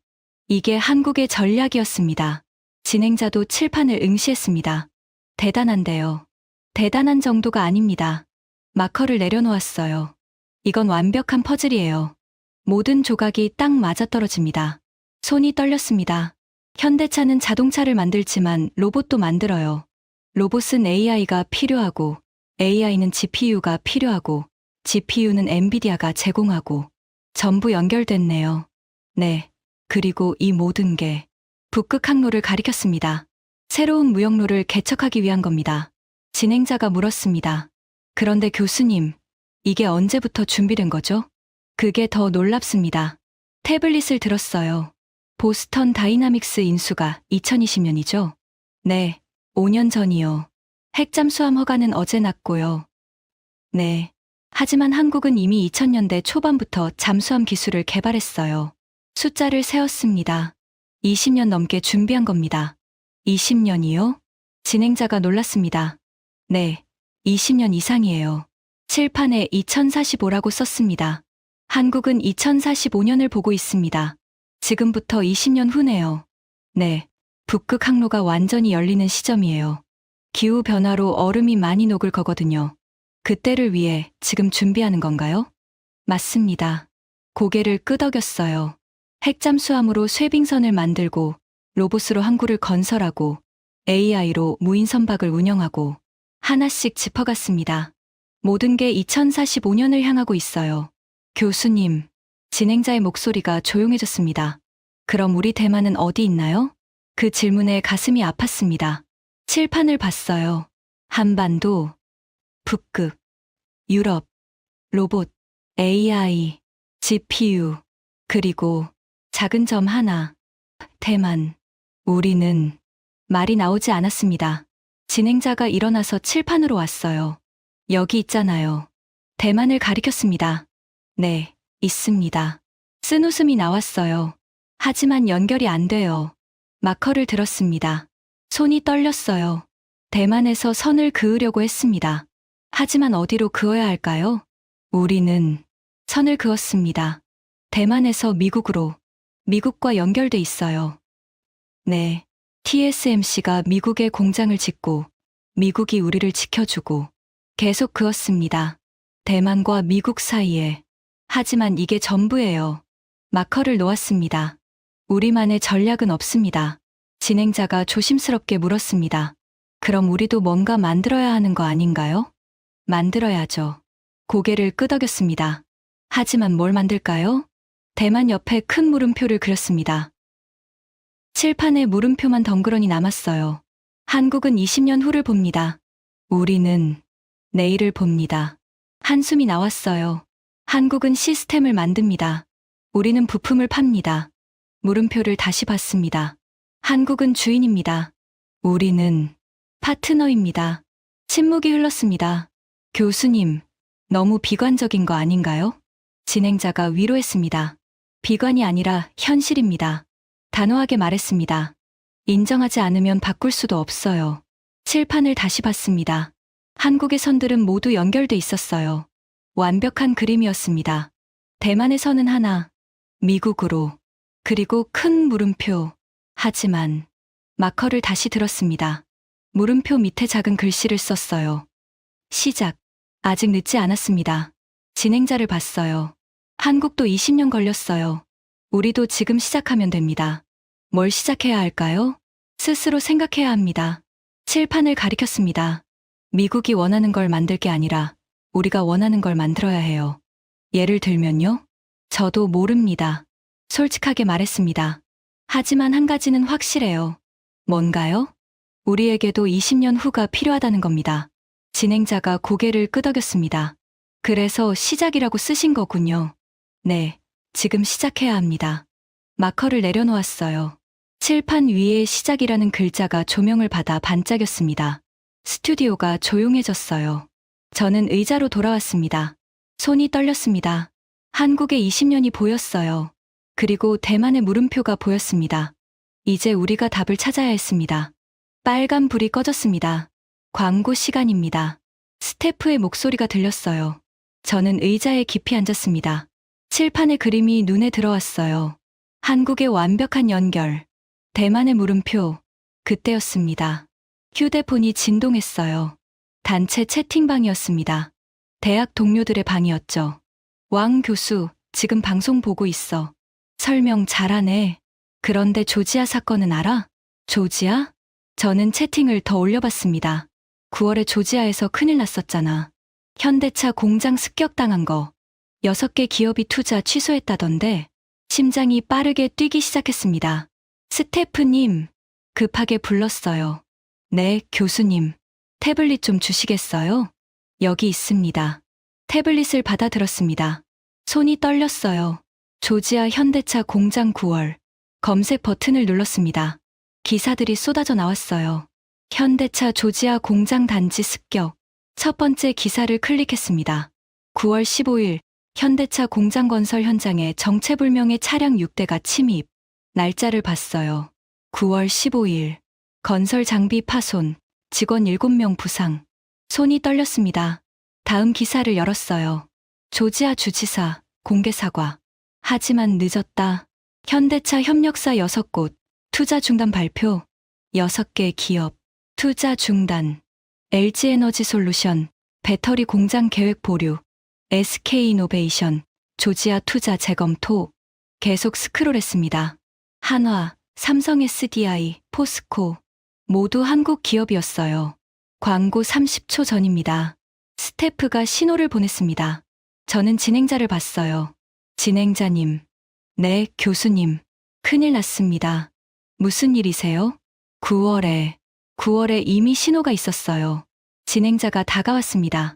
이게 한국의 전략이었습니다. 진행자도 칠판을 응시했습니다. 대단한데요. 대단한 정도가 아닙니다. 마커를 내려놓았어요. 이건 완벽한 퍼즐이에요. 모든 조각이 딱 맞아떨어집니다. 손이 떨렸습니다. 현대차는 자동차를 만들지만 로봇도 만들어요. 로봇은 AI가 필요하고, AI는 GPU가 필요하고, GPU는 엔비디아가 제공하고, 전부 연결됐네요. 네. 그리고 이 모든 게 북극 항로를 가리켰습니다. 새로운 무역로를 개척하기 위한 겁니다. 진행자가 물었습니다. 그런데 교수님, 이게 언제부터 준비된 거죠? 그게 더 놀랍습니다. 태블릿을 들었어요. 보스턴 다이나믹스 인수가 2020년이죠? 네, 5년 전이요. 핵잠수함 허가는 어제 났고요. 네. 하지만 한국은 이미 2000년대 초반부터 잠수함 기술을 개발했어요. 숫자를 세었습니다. 20년 넘게 준비한 겁니다. 20년이요? 진행자가 놀랐습니다. 네, 20년 이상이에요. 칠판에 2045라고 썼습니다. 한국은 2045년을 보고 있습니다. 지금부터 20년 후네요. 네, 북극 항로가 완전히 열리는 시점이에요. 기후변화로 얼음이 많이 녹을 거거든요. 그때를 위해 지금 준비하는 건가요? 맞습니다. 고개를 끄덕였어요. 핵잠수함으로 쇠빙선을 만들고, 로봇으로 항구를 건설하고, AI로 무인 선박을 운영하고, 하나씩 짚어갔습니다. 모든 게 2045년을 향하고 있어요. 교수님, 진행자의 목소리가 조용해졌습니다. 그럼 우리 대만은 어디 있나요? 그 질문에 가슴이 아팠습니다. 칠판을 봤어요. 한반도, 북극, 유럽, 로봇, AI, GPU, 그리고 작은 점 하나, 대만. 우리는 말이 나오지 않았습니다. 진행자가 일어나서 칠판으로 왔어요. 여기 있잖아요. 대만을 가리켰습니다. 네, 있습니다. 쓴웃음이 나왔어요. 하지만 연결이 안 돼요. 마커를 들었습니다. 손이 떨렸어요. 대만에서 선을 그으려고 했습니다. 하지만 어디로 그어야 할까요? 우리는 선을 그었습니다. 대만에서 미국으로. 미국과 연결돼 있어요. 네, TSMC가 미국에 공장을 짓고 미국이 우리를 지켜주고 계속 그었습니다. 대만과 미국 사이에. 하지만 이게 전부예요. 마커를 놓았습니다. 우리만의 전략은 없습니다. 진행자가 조심스럽게 물었습니다. 그럼 우리도 뭔가 만들어야 하는 거 아닌가요? 만들어야죠. 고개를 끄덕였습니다. 하지만 뭘 만들까요? 대만 옆에 큰 물음표를 그렸습니다. 칠판에 물음표만 덩그러니 남았어요. 한국은 20년 후를 봅니다. 우리는 내일을 봅니다. 한숨이 나왔어요. 한국은 시스템을 만듭니다. 우리는 부품을 팝니다. 물음표를 다시 봤습니다. 한국은 주인입니다. 우리는 파트너입니다. 침묵이 흘렀습니다. 교수님, 너무 비관적인 거 아닌가요? 진행자가 위로했습니다. 비관이 아니라 현실입니다. 단호하게 말했습니다. 인정하지 않으면 바꿀 수도 없어요. 칠판을 다시 봤습니다. 한국의 선들은 모두 연결돼 있었어요. 완벽한 그림이었습니다. 대만의 선은 하나, 미국으로, 그리고 큰 물음표. 하지만 마커를 다시 들었습니다. 물음표 밑에 작은 글씨를 썼어요. 시작. 아직 늦지 않았습니다. 진행자를 봤어요. 한국도 20년 걸렸어요. 우리도 지금 시작하면 됩니다. 뭘 시작해야 할까요? 스스로 생각해야 합니다. 칠판을 가리켰습니다. 미국이 원하는 걸 만들 게 아니라 우리가 원하는 걸 만들어야 해요. 예를 들면요? 저도 모릅니다. 솔직하게 말했습니다. 하지만 한 가지는 확실해요. 뭔가요? 우리에게도 20년 후가 필요하다는 겁니다. 진행자가 고개를 끄덕였습니다. 그래서 시작이라고 쓰신 거군요. 네, 지금 시작해야 합니다. 마커를 내려놓았어요. 칠판 위에 시작이라는 글자가 조명을 받아 반짝였습니다. 스튜디오가 조용해졌어요. 저는 의자로 돌아왔습니다. 손이 떨렸습니다. 한국의 20년이 보였어요. 그리고 대만의 물음표가 보였습니다. 이제 우리가 답을 찾아야 했습니다. 빨간 불이 꺼졌습니다. 광고 시간입니다. 스태프의 목소리가 들렸어요. 저는 의자에 깊이 앉았습니다. 칠판의 그림이 눈에 들어왔어요. 한국의 완벽한 연결, 대만의 물음표, 그때였습니다. 휴대폰이 진동했어요. 단체 채팅방이었습니다. 대학 동료들의 방이었죠. 왕 교수, 지금 방송 보고 있어. 설명 잘하네. 그런데 조지아 사건은 알아? 조지아? 저는 채팅을 더 올려봤습니다. 9월에 조지아에서 큰일 났었잖아. 현대차 공장 습격당한 거. 6개 기업이 투자 취소했다던데. 심장이 빠르게 뛰기 시작했습니다. 스태프님, 급하게 불렀어요. 네, 교수님. 태블릿 좀 주시겠어요? 여기 있습니다. 태블릿을 받아들었습니다. 손이 떨렸어요. 조지아 현대차 공장 9월. 검색 버튼을 눌렀습니다. 기사들이 쏟아져 나왔어요. 현대차 조지아 공장 단지 습격. 첫 번째 기사를 클릭했습니다. 9월 15일 현대차 공장 건설 현장에 정체불명의 차량 6대가 침입. 날짜를 봤어요. 9월 15일. 건설 장비 파손. 직원 7명 부상. 손이 떨렸습니다. 다음 기사를 열었어요. 조지아 주지사 공개 사과. 하지만 늦었다. 현대차 협력사 6곳. 투자 중단 발표. 6개 기업. 투자 중단. LG에너지솔루션. 배터리 공장 계획 보류. SK이노베이션. 조지아 투자 재검토. 계속 스크롤했습니다. 한화, 삼성 SDI, 포스코. 모두 한국 기업이었어요. 광고 30초 전입니다. 스태프가 신호를 보냈습니다. 저는 진행자를 봤어요. 진행자님. 네, 교수님. 큰일 났습니다. 무슨 일이세요? 9월에 이미 신호가 있었어요. 진행자가 다가왔습니다.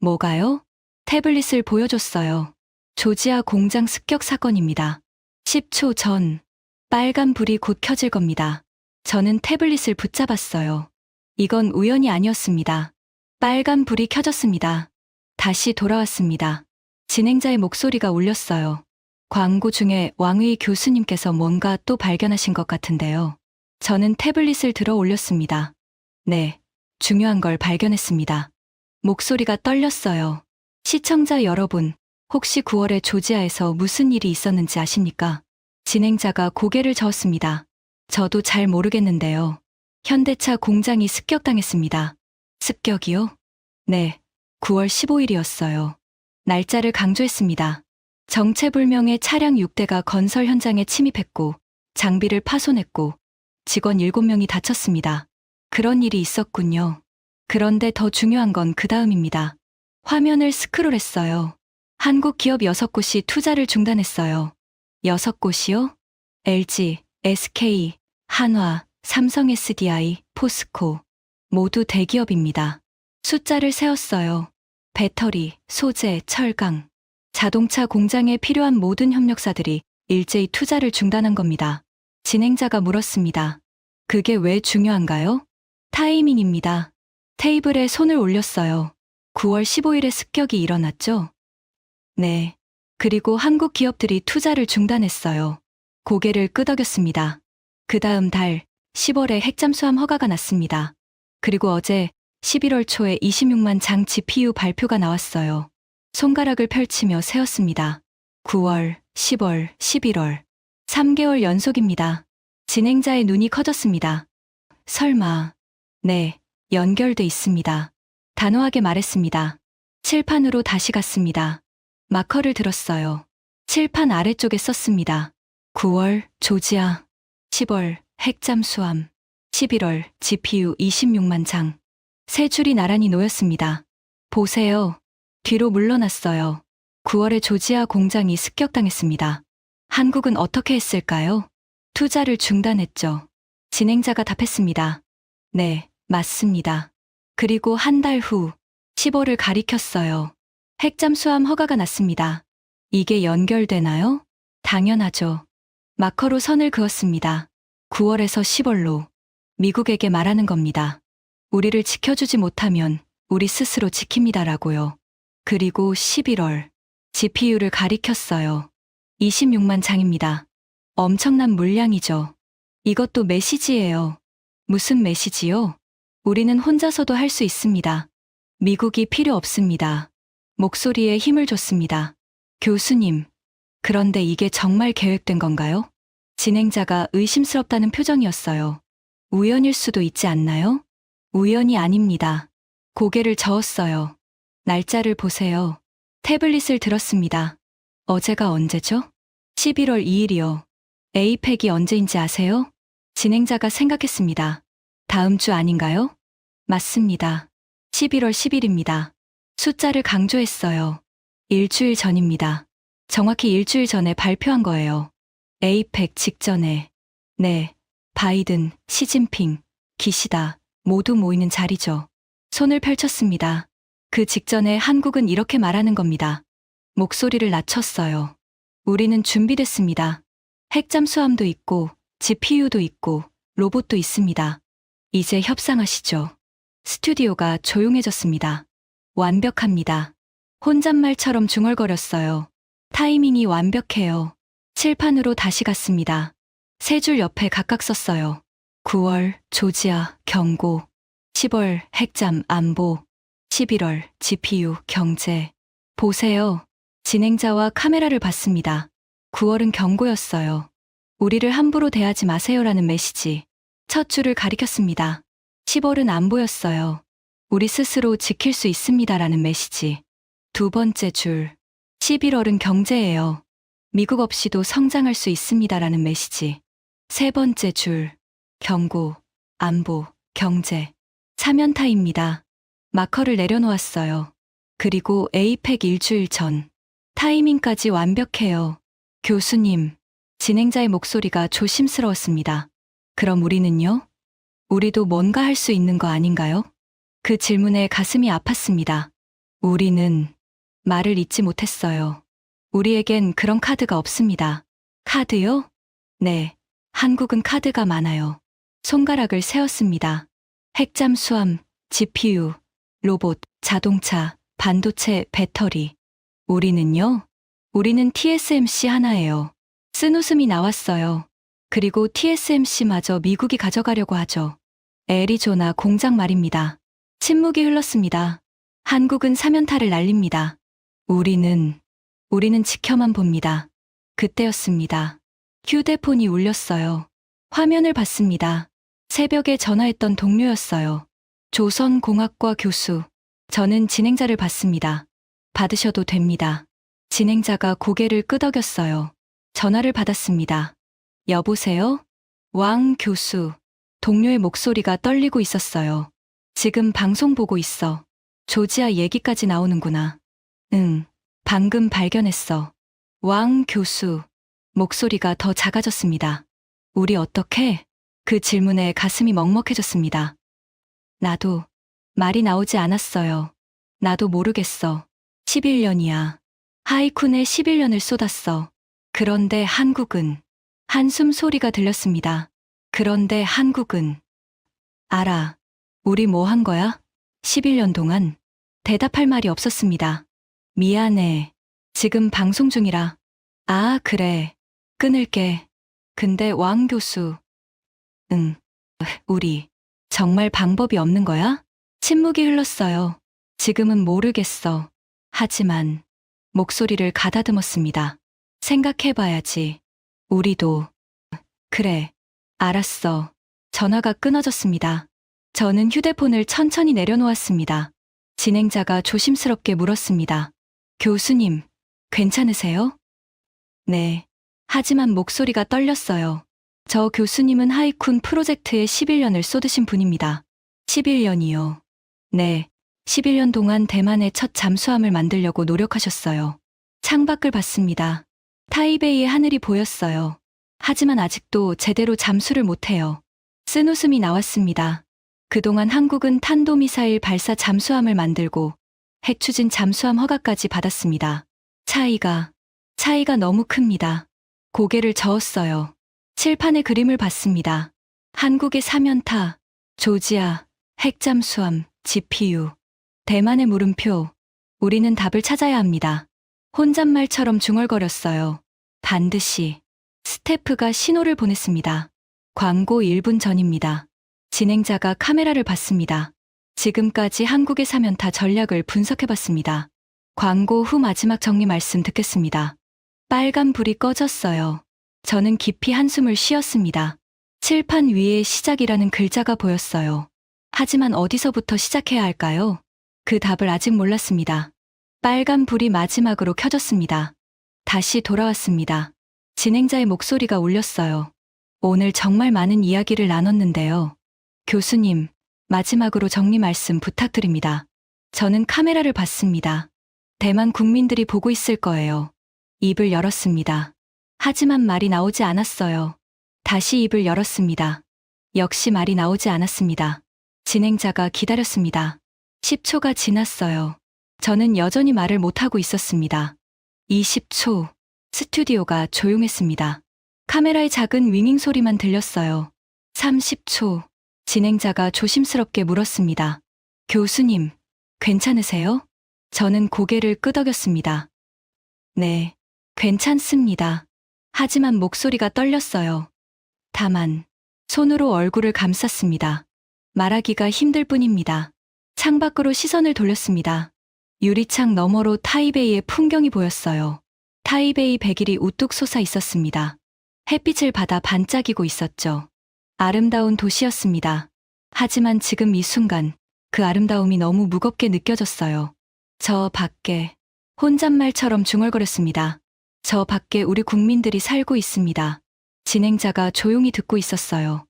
뭐가요? 태블릿을 보여줬어요. 조지아 공장 습격 사건입니다. 10초 전. 빨간 불이 곧 켜질 겁니다. 저는 태블릿을 붙잡았어요. 이건 우연이 아니었습니다. 빨간 불이 켜졌습니다. 다시 돌아왔습니다. 진행자의 목소리가 울렸어요. 광고 중에 왕의 교수님께서 뭔가 또 발견하신 것 같은데요. 저는 태블릿을 들어 올렸습니다. 네, 중요한 걸 발견했습니다. 목소리가 떨렸어요. 시청자 여러분, 혹시 9월에 조지아에서 무슨 일이 있었는지 아십니까? 진행자가 고개를 저었습니다. 저도 잘 모르겠는데요. 현대차 공장이 습격당했습니다. 습격이요? 네, 9월 15일이었어요. 날짜를 강조했습니다. 정체불명의 차량 6대가 건설 현장에 침입했고 장비를 파손했고 직원 7명이 다쳤습니다. 그런 일이 있었군요. 그런데 더 중요한 건 그 다음입니다. 화면을 스크롤했어요. 한국 기업 6곳이 투자를 중단했어요. 6곳이요? LG, SK, 한화, 삼성 SDI, 포스코. 모두 대기업입니다. 숫자를 세웠어요. 배터리, 소재, 철강, 자동차 공장에 필요한 모든 협력사들이 일제히 투자를 중단한 겁니다. 진행자가 물었습니다. 그게 왜 중요한가요? 타이밍입니다. 테이블에 손을 올렸어요. 9월 15일에 습격이 일어났죠? 네. 그리고 한국 기업들이 투자를 중단했어요. 고개를 끄덕였습니다. 그 다음 달 10월에 핵잠수함 허가가 났습니다. 그리고 어제 11월 초에 26만 장 GPU 발표가 나왔어요. 손가락을 펼치며 세었습니다. 9월, 10월, 11월. 3개월 연속입니다. 진행자의 눈이 커졌습니다. 설마. 네, 연결돼 있습니다. 단호하게 말했습니다. 칠판으로 다시 갔습니다. 마커를 들었어요. 칠판 아래쪽에 썼습니다. 9월, 조지아. 10월, 핵잠수함. 11월, GPU 26만 장. 세 줄이 나란히 놓였습니다. 보세요. 뒤로 물러났어요. 9월에 조지아 공장이 습격당했습니다. 한국은 어떻게 했을까요? 투자를 중단했죠. 진행자가 답했습니다. 네, 맞습니다. 그리고 한 달 후, 10월을 가리켰어요. 핵잠수함 허가가 났습니다. 이게 연결되나요? 당연하죠. 마커로 선을 그었습니다. 9월에서 10월로 미국에게 말하는 겁니다. 우리를 지켜주지 못하면 우리 스스로 지킵니다라고요. 그리고 11월, GPU를 가리켰어요. 26만 장입니다. 엄청난 물량이죠. 이것도 메시지예요. 무슨 메시지요? 우리는 혼자서도 할 수 있습니다. 미국이 필요 없습니다. 목소리에 힘을 줬습니다. 교수님, 그런데 이게 정말 계획된 건가요? 진행자가 의심스럽다는 표정이었어요. 우연일 수도 있지 않나요? 우연이 아닙니다. 고개를 저었어요. 날짜를 보세요. 태블릿을 들었습니다. 어제가 언제죠? 11월 2일이요. 에이펙이 언제인지 아세요? 진행자가 생각했습니다. 다음 주 아닌가요? 맞습니다. 11월 10일입니다. 숫자를 강조했어요. 일주일 전입니다. 정확히 일주일 전에 발표한 거예요. 에이펙 직전에. 네, 바이든, 시진핑, 기시다 모두 모이는 자리죠. 손을 펼쳤습니다. 그 직전에 한국은 이렇게 말하는 겁니다. 목소리를 낮췄어요. 우리는 준비됐습니다. 핵잠수함도 있고, GPU도 있고, 로봇도 있습니다. 이제 협상하시죠. 스튜디오가 조용해졌습니다. 완벽합니다. 혼잣말처럼 중얼거렸어요. 타이밍이 완벽해요. 칠판으로 다시 갔습니다. 세 줄 옆에 각각 썼어요. 9월, 조지아, 경고. 10월, 핵잠, 안보. 11월, GPU, 경제. 보세요. 진행자와 카메라를 봤습니다. 9월은 경고였어요. 우리를 함부로 대하지 마세요라는 메시지. 첫 줄을 가리켰습니다. 10월은 안 보였어요. 우리 스스로 지킬 수 있습니다라는 메시지. 두 번째 줄. 11월은 경제예요. 미국 없이도 성장할 수 있습니다라는 메시지. 세 번째 줄. 경고, 안보, 경제. 3연타입니다. 마커를 내려놓았어요. 그리고 에이펙 일주일 전. 타이밍까지 완벽해요. 교수님. 진행자의 목소리가 조심스러웠습니다. 그럼 우리는요? 우리도 뭔가 할 수 있는 거 아닌가요? 그 질문에 가슴이 아팠습니다. 우리는 말을 잇지 못했어요. 우리에겐 그런 카드가 없습니다. 카드요? 네, 한국은 카드가 많아요. 손가락을 세웠습니다. 핵잠수함, GPU, 로봇, 자동차, 반도체, 배터리. 우리는요? 우리는 TSMC 하나예요. 쓴 웃음이 나왔어요. 그리고 TSMC마저 미국이 가져가려고 하죠. 애리조나 공장 말입니다. 침묵이 흘렀습니다. 한국은 3연타를 날립니다. 우리는 지켜만 봅니다. 그때였습니다. 휴대폰이 울렸어요. 화면을 봤습니다. 새벽에 전화했던 동료였어요. 조선공학과 교수. 저는 진행자를 봤습니다. 받으셔도 됩니다. 진행자가 고개를 끄덕였어요. 전화를 받았습니다. 여보세요? 왕 교수. 동료의 목소리가 떨리고 있었어요. 지금 방송 보고 있어. 조지아 얘기까지 나오는구나. 응, 방금 발견했어. 왕 교수. 목소리가 더 작아졌습니다. 우리 어떻게? 그 질문에 가슴이 먹먹해졌습니다. 나도. 말이 나오지 않았어요. 나도 모르겠어. 11년이야. 하이쿤에 11년을 쏟았어. 그런데 한국은. 한숨 소리가 들렸습니다. 그런데 한국은. 알아. 우리 뭐 한 거야? 11년 동안. 대답할 말이 없었습니다. 미안해. 지금 방송 중이라. 아, 그래. 끊을게. 근데 왕 교수. 응. 우리. 정말 방법이 없는 거야? 침묵이 흘렀어요. 지금은 모르겠어. 하지만. 목소리를 가다듬었습니다. 생각해봐야지. 우리도. 그래. 알았어. 전화가 끊어졌습니다. 저는 휴대폰을 천천히 내려놓았습니다. 진행자가 조심스럽게 물었습니다. 교수님, 괜찮으세요? 네. 하지만 목소리가 떨렸어요. 저 교수님은 하이쿤 프로젝트에 11년을 쏟으신 분입니다. 11년이요. 네. 11년 동안 대만의 첫 잠수함을 만들려고 노력하셨어요. 창밖을 봤습니다. 타이베이의 하늘이 보였어요. 하지만 아직도 제대로 잠수를 못해요. 쓴웃음이 나왔습니다. 그동안 한국은 탄도미사일 발사 잠수함을 만들고 핵추진 잠수함 허가까지 받았습니다. 차이가 너무 큽니다. 고개를 저었어요. 칠판의 그림을 봤습니다. 한국의 사면타, 조지아, 핵잠수함, GPU, 대만의 물음표. 우리는 답을 찾아야 합니다. 혼잣말처럼 중얼거렸어요. 반드시. 스태프가 신호를 보냈습니다. 광고 1분 전입니다. 진행자가 카메라를 봤습니다. 지금까지 한국의 사면타 전략을 분석해봤습니다. 광고 후 마지막 정리 말씀 듣겠습니다. 빨간 불이 꺼졌어요. 저는 깊이 한숨을 쉬었습니다. 칠판 위에 시작이라는 글자가 보였어요. 하지만 어디서부터 시작해야 할까요? 그 답을 아직 몰랐습니다. 빨간 불이 마지막으로 켜졌습니다. 다시 돌아왔습니다. 진행자의 목소리가 울렸어요. 오늘 정말 많은 이야기를 나눴는데요. 교수님, 마지막으로 정리 말씀 부탁드립니다. 저는 카메라를 봤습니다. 대만 국민들이 보고 있을 거예요. 입을 열었습니다. 하지만 말이 나오지 않았어요. 다시 입을 열었습니다. 역시 말이 나오지 않았습니다. 진행자가 기다렸습니다. 10초가 지났어요. 저는 여전히 말을 못하고 있었습니다. 20초. 스튜디오가 조용했습니다. 카메라의 작은 윙윙 소리만 들렸어요. 30초. 진행자가 조심스럽게 물었습니다. 교수님, 괜찮으세요? 저는 고개를 끄덕였습니다. 네, 괜찮습니다. 하지만 목소리가 떨렸어요. 다만, 손으로 얼굴을 감쌌습니다. 말하기가 힘들 뿐입니다. 창밖으로 시선을 돌렸습니다. 유리창 너머로 타이베이의 풍경이 보였어요. 타이베이 백일이 우뚝 솟아 있었습니다. 햇빛을 받아 반짝이고 있었죠. 아름다운 도시였습니다. 하지만 지금 이 순간 그 아름다움이 너무 무겁게 느껴졌어요. 저 밖에 혼잣말처럼 중얼거렸습니다. 저 밖에 우리 국민들이 살고 있습니다. 진행자가 조용히 듣고 있었어요.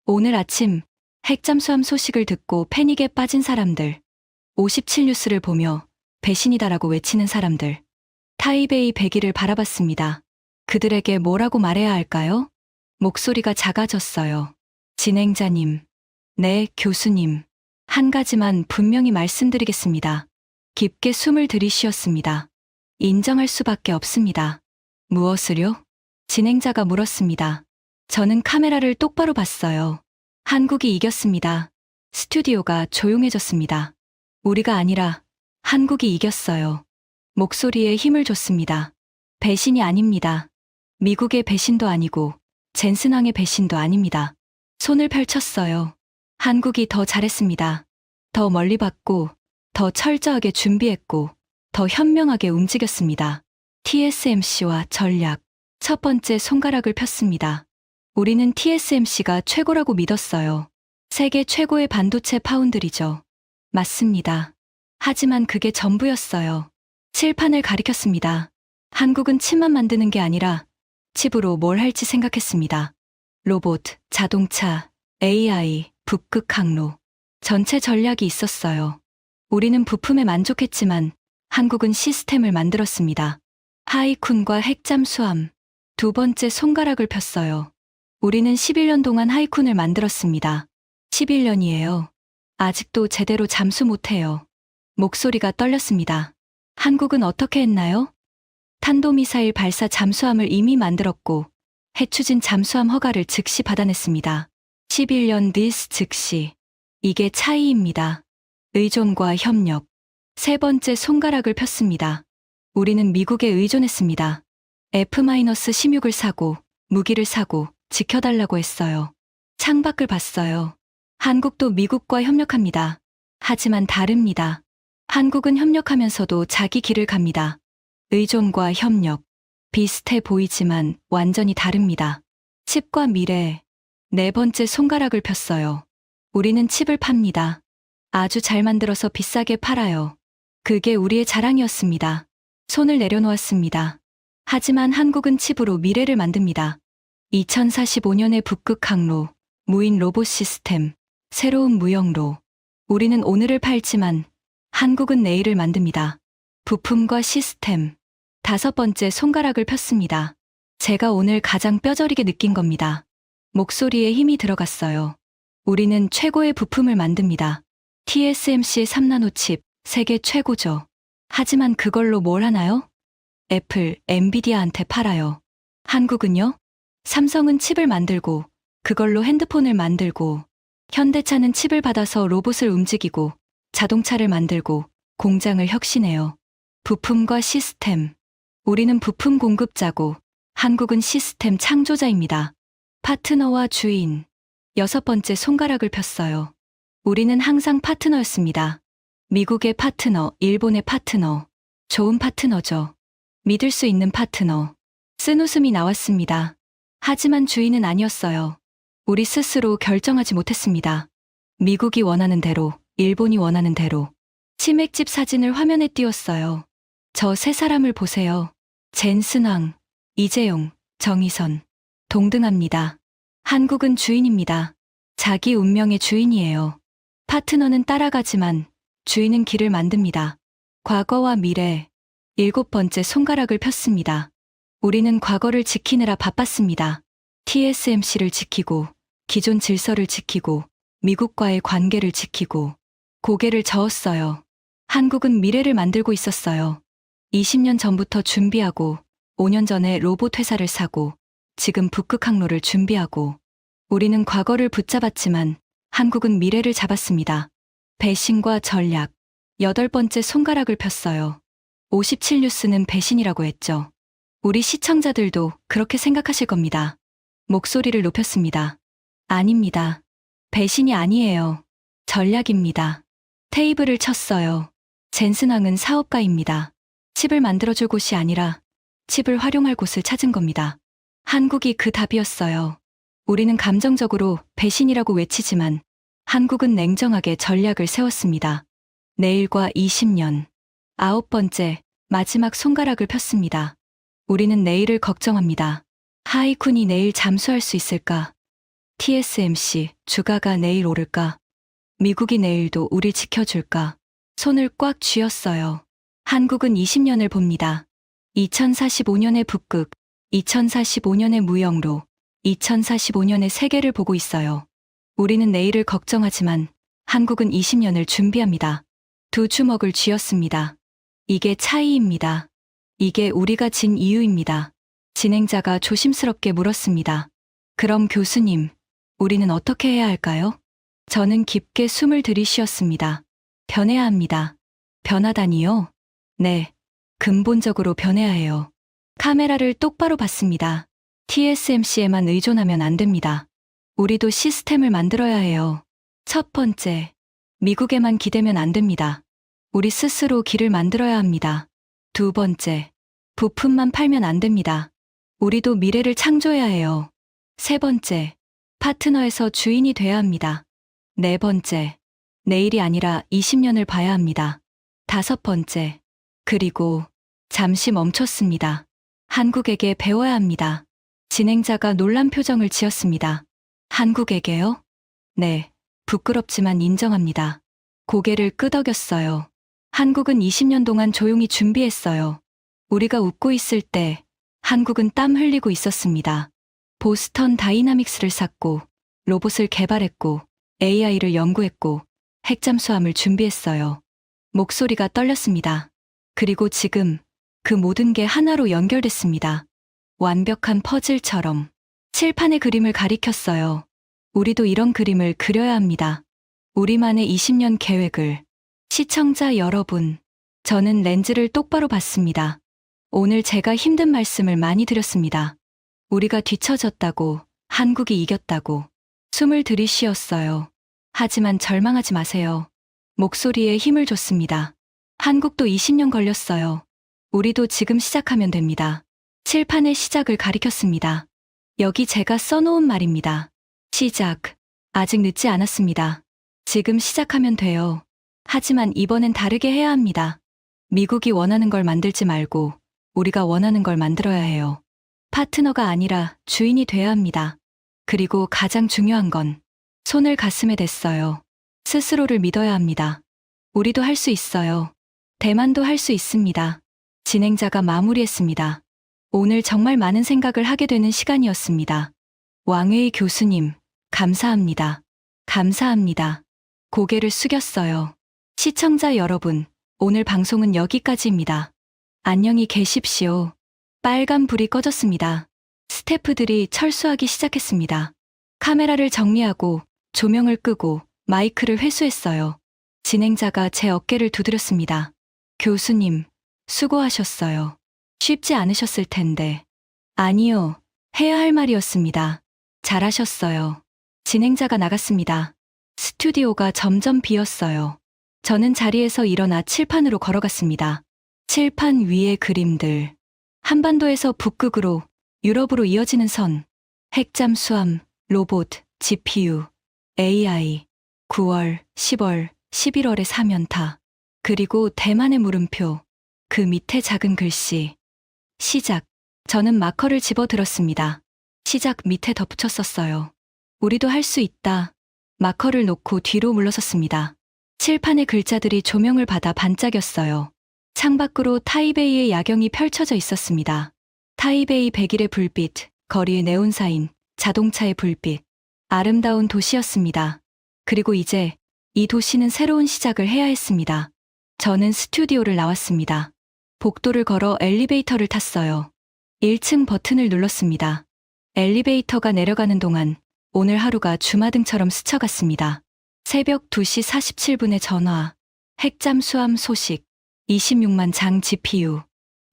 오늘 아침 핵잠수함 소식을 듣고 패닉에 빠진 사람들, 57뉴스를 보며 배신이다라고 외치는 사람들, 타이베이 백일을 바라봤습니다. 그들에게 뭐라고 말해야 할까요? 목소리가 작아졌어요. 진행자님, 네, 교수님. 한 가지만 분명히 말씀드리겠습니다. 깊게 숨을 들이쉬었습니다. 인정할 수밖에 없습니다. 무엇을요? 진행자가 물었습니다. 저는 카메라를 똑바로 봤어요. 한국이 이겼습니다. 스튜디오가 조용해졌습니다. 우리가 아니라 한국이 이겼어요. 목소리에 힘을 줬습니다. 배신이 아닙니다. 미국의 배신도 아니고 젠슨왕의 배신도 아닙니다. 손을 펼쳤어요. 한국이 더 잘했습니다. 더 멀리 봤고, 더 철저하게 준비했고, 더 현명하게 움직였습니다. TSMC와 전략. 첫 번째 손가락을 폈습니다. 우리는 TSMC가 최고라고 믿었어요. 세계 최고의 반도체 파운드리죠. 맞습니다. 하지만 그게 전부였어요. 칠판을 가리켰습니다. 한국은 칩만 만드는 게 아니라 칩으로 뭘 할지 생각했습니다. 로봇, 자동차, AI, 북극 항로. 전체 전략이 있었어요. 우리는 부품에 만족했지만 한국은 시스템을 만들었습니다. 하이쿤과 핵잠수함. 두 번째 손가락을 폈어요. 우리는 11년 동안 하이쿤을 만들었습니다. 11년이에요. 아직도 제대로 잠수 못해요. 목소리가 떨렸습니다. 한국은 어떻게 했나요? 탄도미사일 발사 잠수함을 이미 만들었고 해추진 잠수함 허가를 즉시 받아냈습니다. 11년 this 즉시. 이게 차이입니다. 의존과 협력. 세 번째 손가락을 폈습니다. 우리는 미국에 의존했습니다. F-16을 사고 무기를 사고 지켜달라고 했어요. 창밖을 봤어요. 한국도 미국과 협력합니다. 하지만 다릅니다. 한국은 협력하면서도 자기 길을 갑니다. 의존과 협력. 비슷해 보이지만 완전히 다릅니다. 칩과 미래. 네 번째 손가락을 폈어요. 우리는 칩을 팝니다. 아주 잘 만들어서 비싸게 팔아요. 그게 우리의 자랑이었습니다. 손을 내려놓았습니다. 하지만 한국은 칩으로 미래를 만듭니다. 2045년의 북극 항로, 무인 로봇 시스템, 새로운 무역로. 우리는 오늘을 팔지만 한국은 내일을 만듭니다. 부품과 시스템. 다섯 번째 손가락을 폈습니다. 제가 오늘 가장 뼈저리게 느낀 겁니다. 목소리에 힘이 들어갔어요. 우리는 최고의 부품을 만듭니다. TSMC의 3나노 칩, 세계 최고죠. 하지만 그걸로 뭘 하나요? 애플, 엔비디아한테 팔아요. 한국은요? 삼성은 칩을 만들고, 그걸로 핸드폰을 만들고, 현대차는 칩을 받아서 로봇을 움직이고, 자동차를 만들고, 공장을 혁신해요. 부품과 시스템. 우리는 부품 공급자고, 한국은 시스템 창조자입니다. 파트너와 주인. 여섯 번째 손가락을 폈어요. 우리는 항상 파트너였습니다. 미국의 파트너, 일본의 파트너. 좋은 파트너죠. 믿을 수 있는 파트너. 쓴웃음이 나왔습니다. 하지만 주인은 아니었어요. 우리 스스로 결정하지 못했습니다. 미국이 원하는 대로, 일본이 원하는 대로. 치맥집 사진을 화면에 띄웠어요. 저 세 사람을 보세요. 젠슨왕, 이재용, 정의선. 동등합니다. 한국은 주인입니다. 자기 운명의 주인이에요. 파트너는 따라가지만 주인은 길을 만듭니다. 과거와 미래. 일곱 번째 손가락을 폈습니다. 우리는 과거를 지키느라 바빴습니다. TSMC를 지키고, 기존 질서를 지키고, 미국과의 관계를 지키고, 고개를 저었어요. 한국은 미래를 만들고 있었어요. 20년 전부터 준비하고, 5년 전에 로봇 회사를 사고, 지금 북극 항로를 준비하고, 우리는 과거를 붙잡았지만 한국은 미래를 잡았습니다. 배신과 전략. 여덟 번째 손가락을 폈어요. 57뉴스는 배신이라고 했죠. 우리 시청자들도 그렇게 생각하실 겁니다. 목소리를 높였습니다. 아닙니다. 배신이 아니에요. 전략입니다. 테이블을 쳤어요. 젠슨왕은 사업가입니다. 칩을 만들어줄 곳이 아니라 칩을 활용할 곳을 찾은 겁니다. 한국이 그 답이었어요. 우리는 감정적으로 배신이라고 외치지만 한국은 냉정하게 전략을 세웠습니다. 내일과 20년. 아홉 번째, 마지막 손가락을 폈습니다. 우리는 내일을 걱정합니다. 하이쿤이 내일 잠수할 수 있을까? TSMC, 주가가 내일 오를까? 미국이 내일도 우릴 지켜줄까? 손을 꽉 쥐었어요. 한국은 20년을 봅니다. 2045년의 북극, 2045년의 무역로, 2045년의 세계를 보고 있어요. 우리는 내일을 걱정하지만 한국은 20년을 준비합니다. 두 주먹을 쥐었습니다. 이게 차이입니다. 이게 우리가 진 이유입니다. 진행자가 조심스럽게 물었습니다. 그럼 교수님, 우리는 어떻게 해야 할까요? 저는 깊게 숨을 들이쉬었습니다. 변해야 합니다. 변하다니요? 네, 근본적으로 변해야 해요. 카메라를 똑바로 봤습니다. TSMC에만 의존하면 안 됩니다. 우리도 시스템을 만들어야 해요. 첫 번째, 미국에만 기대면 안 됩니다. 우리 스스로 길을 만들어야 합니다. 두 번째, 부품만 팔면 안 됩니다. 우리도 미래를 창조해야 해요. 세 번째, 파트너에서 주인이 돼야 합니다. 네 번째, 내일이 아니라 20년을 봐야 합니다. 다섯 번째, 그리고 잠시 멈췄습니다. 한국에게 배워야 합니다. 진행자가 놀란 표정을 지었습니다. 한국에게요? 네, 부끄럽지만 인정합니다. 고개를 끄덕였어요. 한국은 20년 동안 조용히 준비했어요. 우리가 웃고 있을 때 한국은 땀 흘리고 있었습니다. 보스턴 다이나믹스를 샀고, 로봇을 개발했고, AI를 연구했고, 핵잠수함을 준비했어요. 목소리가 떨렸습니다. 그리고 지금 그 모든 게 하나로 연결됐습니다. 완벽한 퍼즐처럼 칠판의 그림을 가리켰어요. 우리도 이런 그림을 그려야 합니다. 우리만의 20년 계획을. 시청자 여러분, 저는 렌즈를 똑바로 봤습니다. 오늘 제가 힘든 말씀을 많이 드렸습니다. 우리가 뒤처졌다고, 한국이 이겼다고, 숨을 들이쉬었어요. 하지만 절망하지 마세요. 목소리에 힘을 줬습니다. 한국도 20년 걸렸어요. 우리도 지금 시작하면 됩니다. 칠판의 시작을 가리켰습니다. 여기 제가 써놓은 말입니다. 시작. 아직 늦지 않았습니다. 지금 시작하면 돼요. 하지만 이번엔 다르게 해야 합니다. 미국이 원하는 걸 만들지 말고 우리가 원하는 걸 만들어야 해요. 파트너가 아니라 주인이 돼야 합니다. 그리고 가장 중요한 건 손을 가슴에 댔어요. 스스로를 믿어야 합니다. 우리도 할 수 있어요. 대만도 할 수 있습니다. 진행자가 마무리했습니다. 오늘 정말 많은 생각을 하게 되는 시간이었습니다. 왕웨이 교수님, 감사합니다. 감사합니다. 고개를 숙였어요. 시청자 여러분, 오늘 방송은 여기까지입니다. 안녕히 계십시오. 빨간 불이 꺼졌습니다. 스태프들이 철수하기 시작했습니다. 카메라를 정리하고 조명을 끄고 마이크를 회수했어요. 진행자가 제 어깨를 두드렸습니다. 교수님, 수고하셨어요. 쉽지 않으셨을 텐데. 아니요, 해야 할 말이었습니다. 잘하셨어요. 진행자가 나갔습니다. 스튜디오가 점점 비었어요. 저는 자리에서 일어나 칠판으로 걸어갔습니다. 칠판 위의 그림들. 한반도에서 북극으로, 유럽으로 이어지는 선. 핵잠수함, 로봇, GPU, AI. 9월, 10월, 11월의 사면타. 그리고 대만의 물음표. 그 밑에 작은 글씨. 시작. 저는 마커를 집어들었습니다. 시작 밑에 덧붙였었어요. 우리도 할 수 있다. 마커를 놓고 뒤로 물러섰습니다. 칠판의 글자들이 조명을 받아 반짝였어요. 창밖으로 타이베이의 야경이 펼쳐져 있었습니다. 타이베이 100일의 불빛, 거리의 네온사인, 자동차의 불빛. 아름다운 도시였습니다. 그리고 이제 이 도시는 새로운 시작을 해야 했습니다. 저는 스튜디오를 나왔습니다. 복도를 걸어 엘리베이터를 탔어요. 1층 버튼을 눌렀습니다. 엘리베이터가 내려가는 동안 오늘 하루가 주마등처럼 스쳐갔습니다. 새벽 2시 47분의 전화. 핵잠수함 소식. 26만 장 GPU.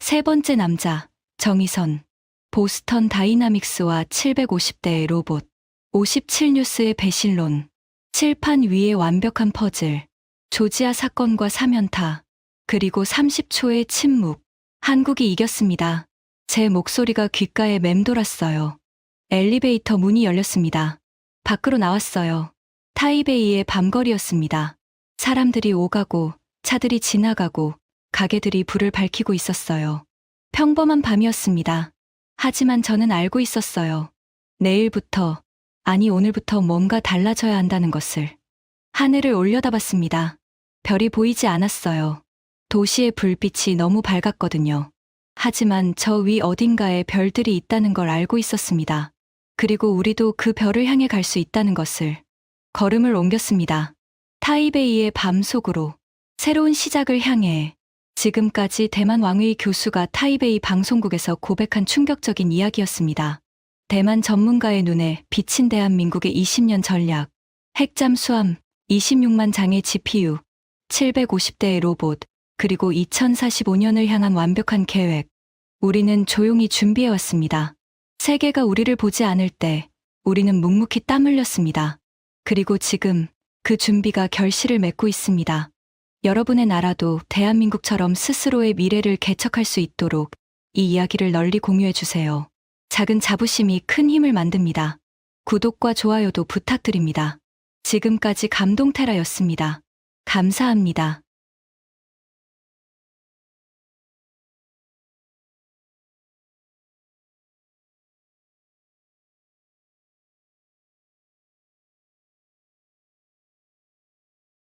세 번째 남자, 정의선. 보스턴 다이나믹스와 750대의 로봇. 57뉴스의 배신론. 칠판 위의 완벽한 퍼즐. 조지아 사건과 사면타. 그리고 30초의 침묵. 한국이 이겼습니다. 제 목소리가 귓가에 맴돌았어요. 엘리베이터 문이 열렸습니다. 밖으로 나왔어요. 타이베이의 밤거리였습니다. 사람들이 오가고 차들이 지나가고 가게들이 불을 밝히고 있었어요. 평범한 밤이었습니다. 하지만 저는 알고 있었어요. 내일부터, 아니 오늘부터 뭔가 달라져야 한다는 것을. 하늘을 올려다봤습니다. 별이 보이지 않았어요. 도시의 불빛이 너무 밝았거든요. 하지만 저 위 어딘가에 별들이 있다는 걸 알고 있었습니다. 그리고 우리도 그 별을 향해 갈 수 있다는 것을. 걸음을 옮겼습니다. 타이베이의 밤 속으로. 새로운 시작을 향해. 지금까지 대만 왕웨이 교수가 타이베이 방송국에서 고백한 충격적인 이야기였습니다. 대만 전문가의 눈에 비친 대한민국의 20년 전략. 핵잠수함, 26만 장의 GPU, 750대의 로봇, 그리고 2045년을 향한 완벽한 계획. 우리는 조용히 준비해왔습니다. 세계가 우리를 보지 않을 때 우리는 묵묵히 땀 흘렸습니다. 그리고 지금 그 준비가 결실을 맺고 있습니다. 여러분의 나라도 대한민국처럼 스스로의 미래를 개척할 수 있도록 이 이야기를 널리 공유해주세요. 작은 자부심이 큰 힘을 만듭니다. 구독과 좋아요도 부탁드립니다. 지금까지 감동테라였습니다. 감사합니다.